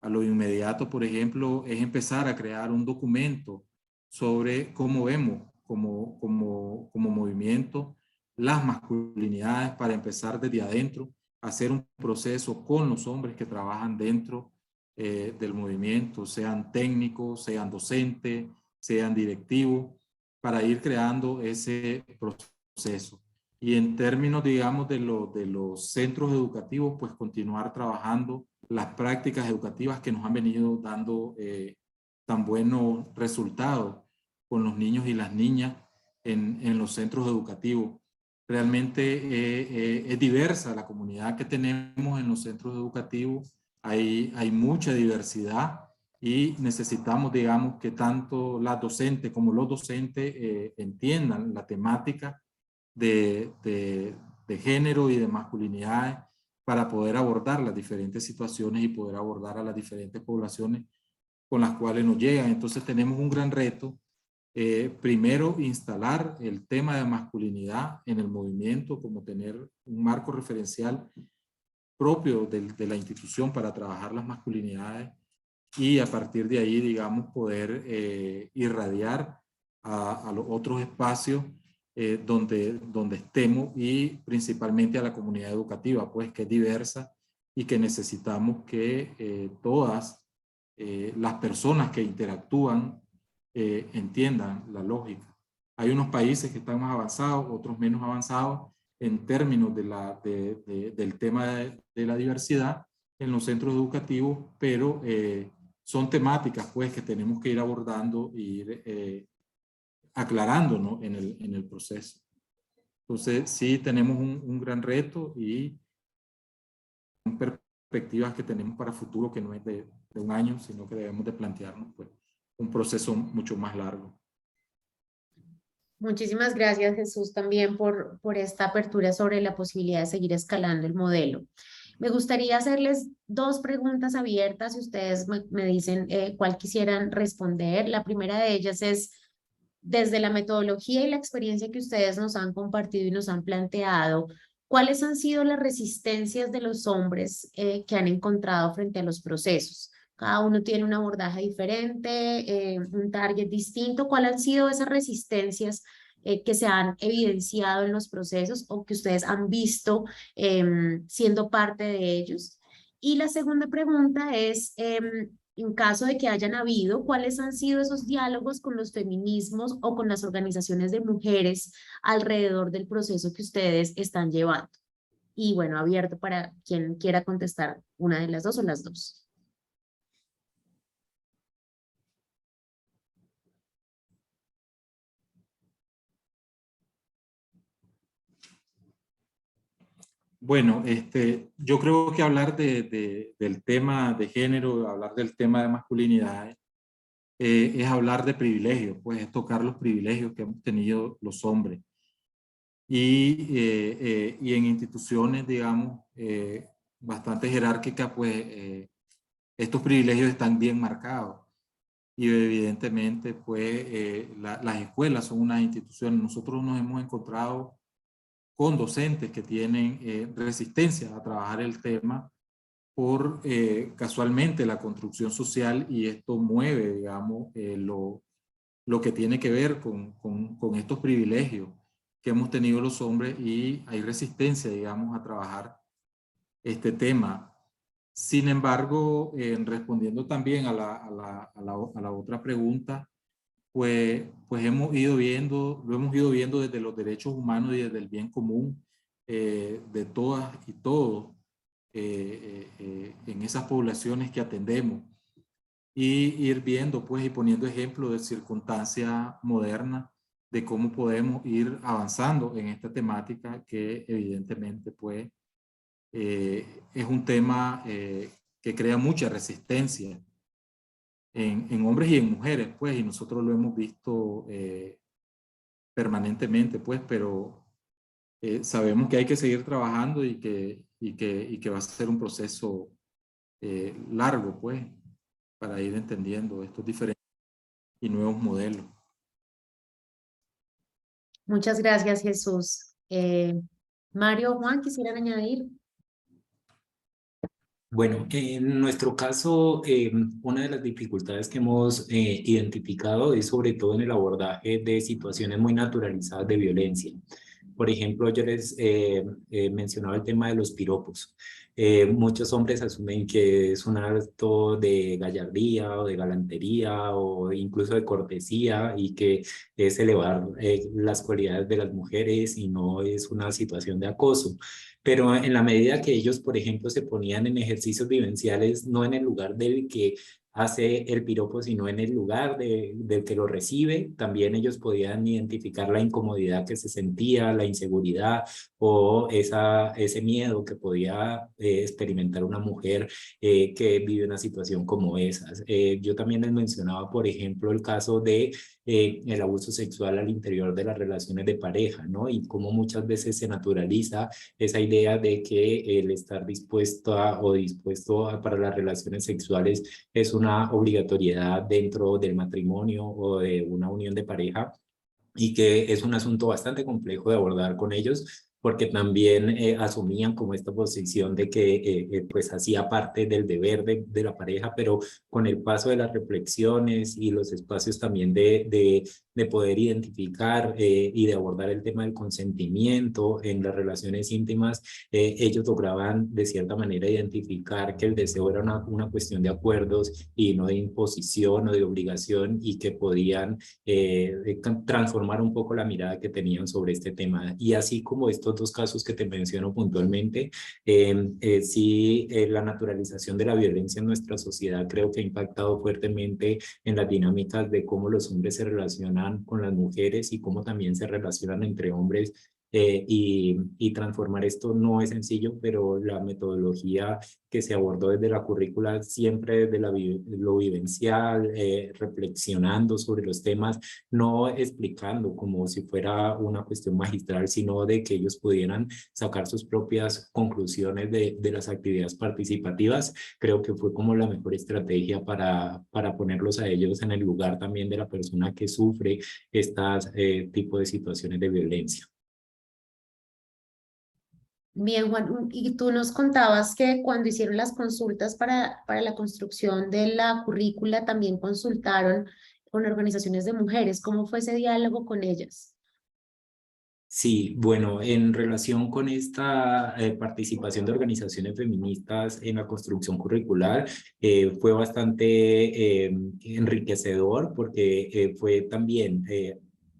a lo inmediato, por ejemplo, es empezar a crear un documento sobre cómo vemos como movimiento las masculinidades para empezar desde adentro, hacer un proceso con los hombres que trabajan dentro del movimiento, sean técnicos, sean docentes, sean directivos, para ir creando ese proceso. Y en términos, digamos, de los centros educativos, pues continuar trabajando las prácticas educativas que nos han venido dando tan buenos resultados con los niños y las niñas en los centros educativos. Realmente es diversa la comunidad que tenemos en los centros educativos, hay mucha diversidad y necesitamos, digamos, que tanto las docentes como los docentes entiendan la temática de género y de masculinidades para poder abordar las diferentes situaciones y poder abordar a las diferentes poblaciones con las cuales nos llegan. Entonces tenemos un gran reto. Primero, instalar el tema de masculinidad en el movimiento, como tener un marco referencial propio de la institución para trabajar las masculinidades y a partir de ahí, digamos, poder irradiar a los otros espacios donde estemos y principalmente a la comunidad educativa, pues que es diversa y que necesitamos que todas las personas que interactúan entiendan la lógica. Hay unos países que están más avanzados, otros menos avanzados en términos del tema de la diversidad en los centros educativos, pero son temáticas pues que tenemos que ir abordando e ir aclarando, ¿no? en el proceso. Entonces sí tenemos un gran reto y perspectivas que tenemos para futuro que no es de un año, sino que debemos de plantearnos pues un proceso mucho más largo. Muchísimas gracias, Jesús, también por esta apertura sobre la posibilidad de seguir escalando el modelo. Me gustaría hacerles dos preguntas abiertas y ustedes me dicen cuál quisieran responder. La primera de ellas es, desde la metodología y la experiencia que ustedes nos han compartido y nos han planteado, ¿cuáles han sido las resistencias de los hombres que han encontrado frente a los procesos? Cada uno tiene un abordaje diferente, un target distinto. ¿Cuáles han sido esas resistencias que se han evidenciado en los procesos o que ustedes han visto siendo parte de ellos? Y la segunda pregunta es, en caso de que hayan habido, ¿cuáles han sido esos diálogos con los feminismos o con las organizaciones de mujeres alrededor del proceso que ustedes están llevando? Y bueno, abierto para quien quiera contestar una de las dos o las dos. Bueno, yo creo que hablar del tema de género, hablar del tema de masculinidad, es hablar de privilegios, pues es tocar los privilegios que hemos tenido los hombres. Y en instituciones, digamos, bastante jerárquicas, pues estos privilegios están bien marcados. Y evidentemente, pues las escuelas son unas instituciones. Nosotros nos hemos encontrado con docentes que tienen resistencia a trabajar el tema por casualmente la construcción social, y esto mueve, digamos, lo que tiene que ver con estos privilegios que hemos tenido los hombres, y hay resistencia, digamos, a trabajar este tema. Sin embargo, respondiendo también a la otra pregunta, pues hemos ido viendo, lo hemos ido viendo desde los derechos humanos y desde el bien común de todas y todos en esas poblaciones que atendemos, y ir viendo pues y poniendo ejemplos de circunstancias modernas de cómo podemos ir avanzando en esta temática que evidentemente pues es un tema que crea mucha resistencia en hombres y en mujeres, pues, y nosotros lo hemos visto permanentemente, pues, pero sabemos que hay que seguir trabajando y que va a ser un proceso largo, pues, para ir entendiendo estos diferentes y nuevos modelos. Muchas gracias, Jesús. Mario, Juan, ¿quisieran añadir? Bueno, en nuestro caso, una de las dificultades que hemos identificado es sobre todo en el abordaje de situaciones muy naturalizadas de violencia. Por ejemplo, yo les mencionaba el tema de los piropos. Muchos hombres asumen que es un acto de gallardía o de galantería o incluso de cortesía, y que es elevar las cualidades de las mujeres y no es una situación de acoso. Pero en la medida que ellos, por ejemplo, se ponían en ejercicios vivenciales, no en el lugar del que hace el piropo, sino en el lugar del que lo recibe, también ellos podían identificar la incomodidad que se sentía, la inseguridad o ese miedo que podía experimentar una mujer que vive una situación como esa. Yo también les mencionaba, por ejemplo, el caso de el abuso sexual al interior de las relaciones de pareja, ¿no? Y cómo muchas veces se naturaliza esa idea de que el estar dispuesto para las relaciones sexuales es una obligatoriedad dentro del matrimonio o de una unión de pareja, y que es un asunto bastante complejo de abordar con ellos, porque también asumían como esta posición de que pues hacía parte del deber de la pareja, pero con el paso de las reflexiones y los espacios también de poder identificar y de abordar el tema del consentimiento en las relaciones íntimas, ellos lograban de cierta manera identificar que el deseo era una cuestión de acuerdos y no de imposición o de obligación, y que podían transformar un poco la mirada que tenían sobre este tema. Y así como estos dos casos que te menciono puntualmente, sí, la naturalización de la violencia en nuestra sociedad creo que ha impactado fuertemente en las dinámicas de cómo los hombres se relacionan con las mujeres y cómo también se relacionan entre hombres. Y transformar esto no es sencillo, pero la metodología que se abordó desde la currícula, siempre desde lo vivencial, reflexionando sobre los temas, no explicando como si fuera una cuestión magistral, sino de que ellos pudieran sacar sus propias conclusiones de las actividades participativas. Creo que fue como la mejor estrategia para ponerlos a ellos en el lugar también de la persona que sufre estas tipo de situaciones de violencia. Bien, Juan, y tú nos contabas que cuando hicieron las consultas para la construcción de la currícula, también consultaron con organizaciones de mujeres. ¿Cómo fue ese diálogo con ellas? Sí, bueno, en relación con esta participación de organizaciones feministas en la construcción curricular, fue bastante enriquecedor, porque fue también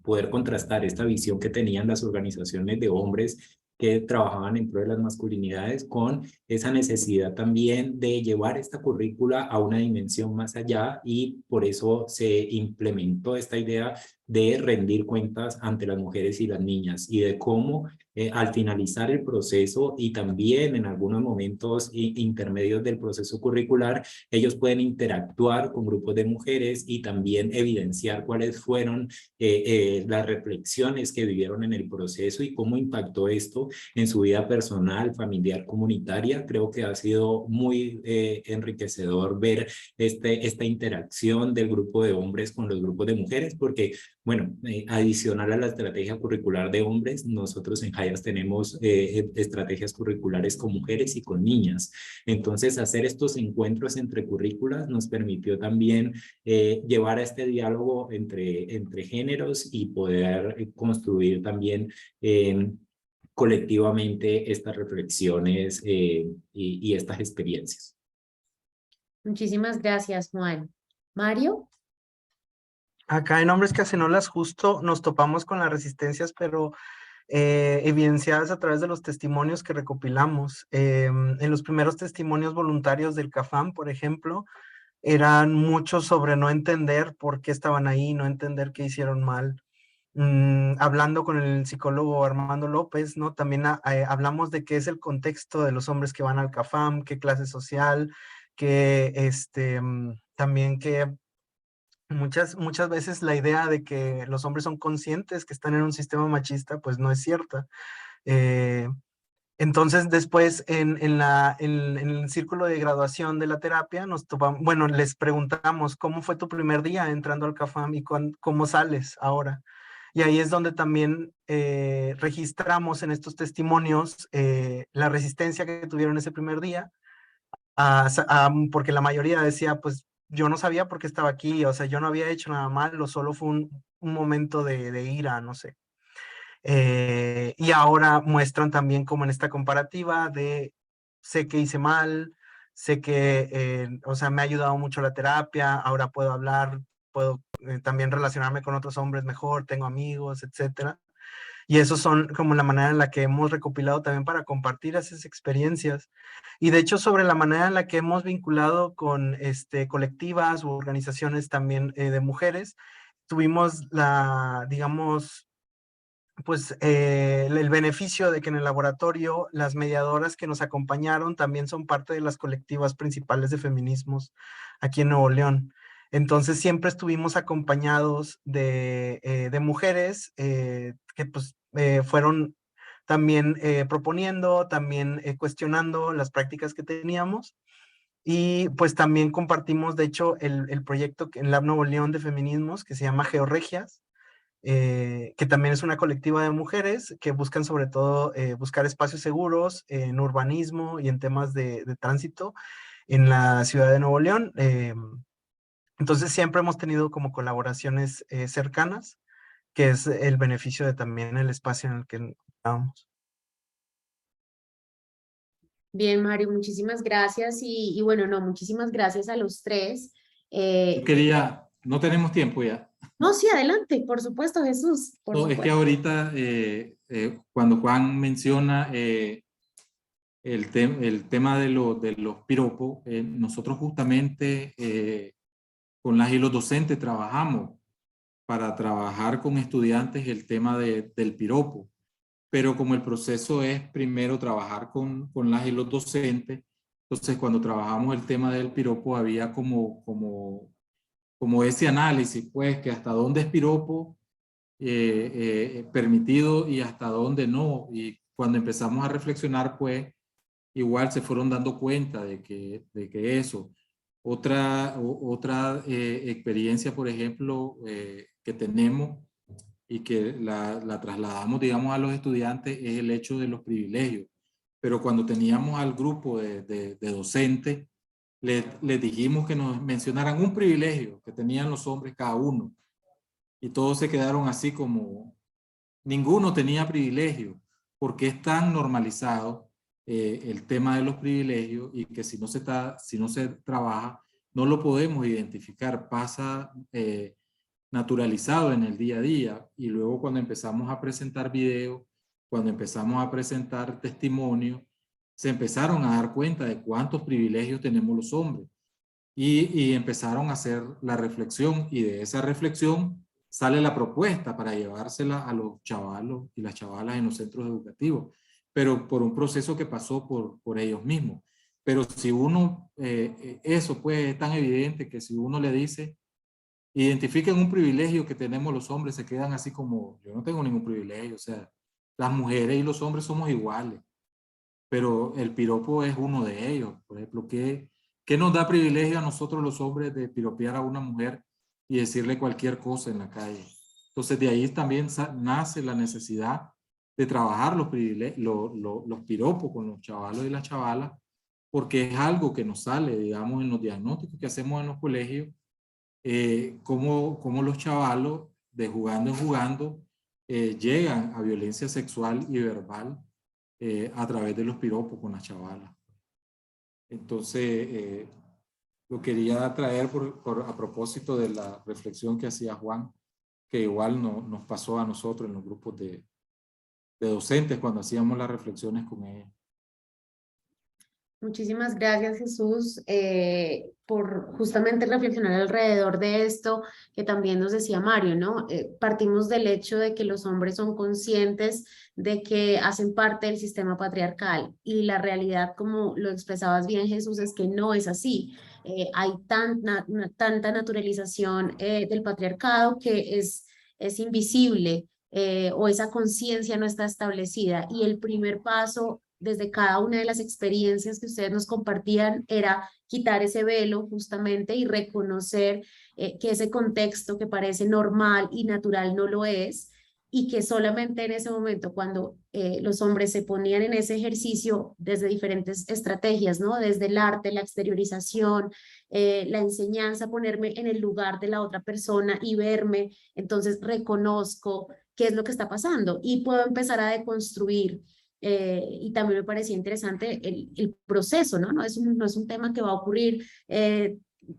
poder contrastar esta visión que tenían las organizaciones de hombres que trabajaban en pro de las masculinidades con esa necesidad también de llevar esta currícula a una dimensión más allá, y por eso se implementó esta idea de rendir cuentas ante las mujeres y las niñas y de cómo al finalizar el proceso y también en algunos momentos intermedios del proceso curricular, ellos pueden interactuar con grupos de mujeres y también evidenciar cuáles fueron las reflexiones que vivieron en el proceso y cómo impactó esto en su vida personal, familiar, comunitaria. Creo que ha sido muy enriquecedor ver esta interacción del grupo de hombres con los grupos de mujeres, porque, bueno, adicional a la estrategia curricular de hombres, nosotros en Hayas tenemos estrategias curriculares con mujeres y con niñas. Entonces, hacer estos encuentros entre currículas nos permitió también llevar a este diálogo entre géneros y poder construir también colectivamente estas reflexiones y estas experiencias. Muchísimas gracias, Juan. Mario. Acá en Hombres que hacen olas justo nos topamos con las resistencias, pero evidenciadas a través de los testimonios que recopilamos. En los primeros testimonios voluntarios del CAFAM, por ejemplo, eran muchos sobre no entender por qué estaban ahí, no entender qué hicieron mal. Hablando con el psicólogo Armando López, ¿no? También hablamos de qué es el contexto de los hombres que van al CAFAM, qué clase social, que también que muchas veces la idea de que los hombres son conscientes que están en un sistema machista, pues no es cierta. Entonces, después en el círculo de graduación de la terapia, les preguntamos, ¿cómo fue tu primer día entrando al CAFAM y cómo sales ahora? Y ahí es donde también registramos en estos testimonios la resistencia que tuvieron ese primer día, porque la mayoría decía, pues, yo no sabía por qué estaba aquí, o sea, yo no había hecho nada mal, o solo fue un momento de ira, no sé. Y ahora muestran también como en esta comparativa de, sé que hice mal, sé que, o sea, me ha ayudado mucho la terapia, ahora puedo hablar, puedo también relacionarme con otros hombres mejor, tengo amigos, etcétera. Y eso son como la manera en la que hemos recopilado también para compartir esas experiencias. Y de hecho, sobre la manera en la que hemos vinculado con colectivas u organizaciones también de mujeres, tuvimos digamos, pues el beneficio de que en el laboratorio las mediadoras que nos acompañaron también son parte de las colectivas principales de feminismos aquí en Nuevo León. Entonces siempre estuvimos acompañados de mujeres que pues fueron también proponiendo, también cuestionando las prácticas que teníamos. Y pues también compartimos, de hecho, el proyecto en Lab Nuevo León de feminismos que se llama Georregias, que también es una colectiva de mujeres que buscan sobre todo buscar espacios seguros en urbanismo y en temas de tránsito en la ciudad de Nuevo León. Entonces siempre hemos tenido como colaboraciones cercanas, que es el beneficio de también el espacio en el que estamos. Bien, Mario, muchísimas gracias. Y bueno, no, muchísimas gracias a los tres. No tenemos tiempo ya. No, sí, adelante, por supuesto, Jesús. Por supuesto. Es que ahorita, cuando Juan menciona el tema de los piropos, nosotros justamente con las y los docentes trabajamos para trabajar con estudiantes el tema del piropo. Pero como el proceso es primero trabajar con las y los docentes, entonces cuando trabajamos el tema del piropo había como ese análisis, pues, que hasta dónde es piropo permitido y hasta dónde no. Y cuando empezamos a reflexionar, pues, igual se fueron dando cuenta de que eso. Otra experiencia, por ejemplo, que tenemos y que la trasladamos, digamos, a los estudiantes es el hecho de los privilegios. Pero cuando teníamos al grupo de docentes, les dijimos que nos mencionaran un privilegio que tenían los hombres cada uno. Y todos se quedaron así como, ninguno tenía privilegio, porque es tan normalizado el tema de los privilegios y que si no se trabaja, no lo podemos identificar, pasa naturalizado en el día a día. Y luego cuando empezamos a presentar videos, cuando empezamos a presentar testimonios, se empezaron a dar cuenta de cuántos privilegios tenemos los hombres y empezaron a hacer la reflexión, y de esa reflexión sale la propuesta para llevársela a los chavalos y las chavalas en los centros educativos, pero por un proceso que pasó por ellos mismos. Pero si uno, eso pues es tan evidente que si uno le dice, identifiquen un privilegio que tenemos los hombres, se quedan así como, yo no tengo ningún privilegio, o sea, las mujeres y los hombres somos iguales, pero el piropo es uno de ellos. Por ejemplo, ¿qué nos da privilegio a nosotros los hombres de piropear a una mujer y decirle cualquier cosa en la calle? Entonces de ahí también nace la necesidad de trabajar los piropos con los chavalos y las chavalas, porque es algo que nos sale, digamos, en los diagnósticos que hacemos en los colegios, cómo los chavalos, de jugando en jugando, llegan a violencia sexual y verbal a través de los piropos con las chavalas. Entonces, lo quería traer a propósito de la reflexión que hacía Juan, que igual nos pasó a nosotros en los grupos de docentes cuando hacíamos las reflexiones con ellos. Muchísimas gracias, Jesús, por justamente reflexionar alrededor de esto que también nos decía Mario, ¿no? Partimos del hecho de que los hombres son conscientes de que hacen parte del sistema patriarcal y la realidad, como lo expresabas bien, Jesús, es que no es así. Hay tanta naturalización del patriarcado que es invisible, o esa conciencia no está establecida, y el primer paso desde cada una de las experiencias que ustedes nos compartían era quitar ese velo justamente y reconocer que ese contexto que parece normal y natural no lo es, y que solamente en ese momento cuando los hombres se ponían en ese ejercicio desde diferentes estrategias, ¿no? Desde el arte, la exteriorización, la enseñanza, ponerme en el lugar de la otra persona y verme, entonces reconozco qué es lo que está pasando y puedo empezar a deconstruir. Y también me parecía interesante el proceso, ¿no? No es un tema que va a ocurrir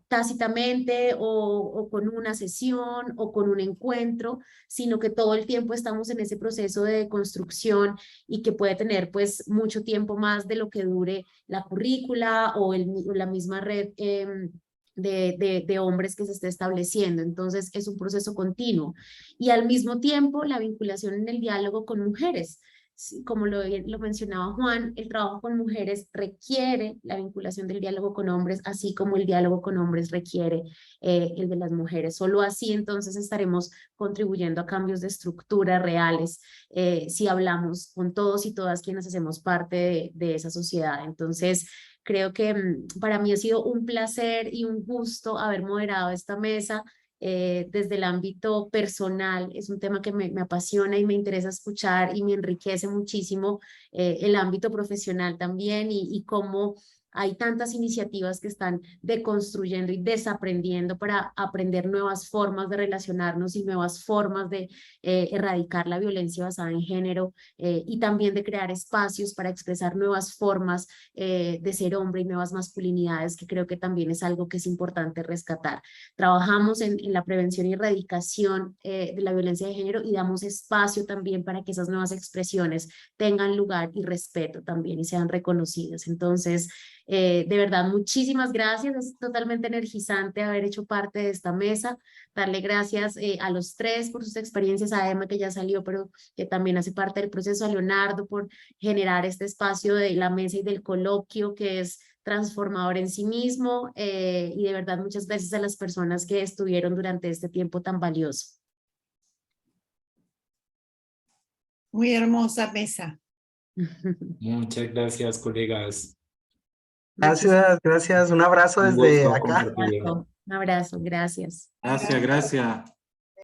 tácitamente o con una sesión o con un encuentro, sino que todo el tiempo estamos en ese proceso de construcción y que puede tener pues mucho tiempo más de lo que dure la currícula o la misma red de hombres que se esté estableciendo. Entonces es un proceso continuo y al mismo tiempo la vinculación en el diálogo con mujeres. Como lo mencionaba Juan, el trabajo con mujeres requiere la vinculación del diálogo con hombres, así como el diálogo con hombres requiere el de las mujeres. Solo así entonces estaremos contribuyendo a cambios de estructura reales, si hablamos con todos y todas quienes hacemos parte de esa sociedad. Entonces, creo que para mí ha sido un placer y un gusto haber moderado esta mesa. Desde el ámbito personal, es un tema que me apasiona y me interesa escuchar y me enriquece muchísimo el ámbito profesional también y cómo hay tantas iniciativas que están deconstruyendo y desaprendiendo para aprender nuevas formas de relacionarnos y nuevas formas de erradicar la violencia basada en género y también de crear espacios para expresar nuevas formas de ser hombre y nuevas masculinidades, que creo que también es algo que es importante rescatar. Trabajamos en la prevención y erradicación de la violencia de género y damos espacio también para que esas nuevas expresiones tengan lugar y respeto también y sean reconocidas. Entonces, de verdad, muchísimas gracias. Es totalmente energizante haber hecho parte de esta mesa. Darle gracias a los tres por sus experiencias, a Emma que ya salió, pero que también hace parte del proceso, a Leonardo por generar este espacio de la mesa y del coloquio que es transformador en sí mismo, y de verdad muchas gracias a las personas que estuvieron durante este tiempo tan valioso. Muy hermosa mesa. Muchas gracias, colegas. Gracias. Un abrazo Un desde gusto acá. compartir. Un abrazo, gracias. Gracias.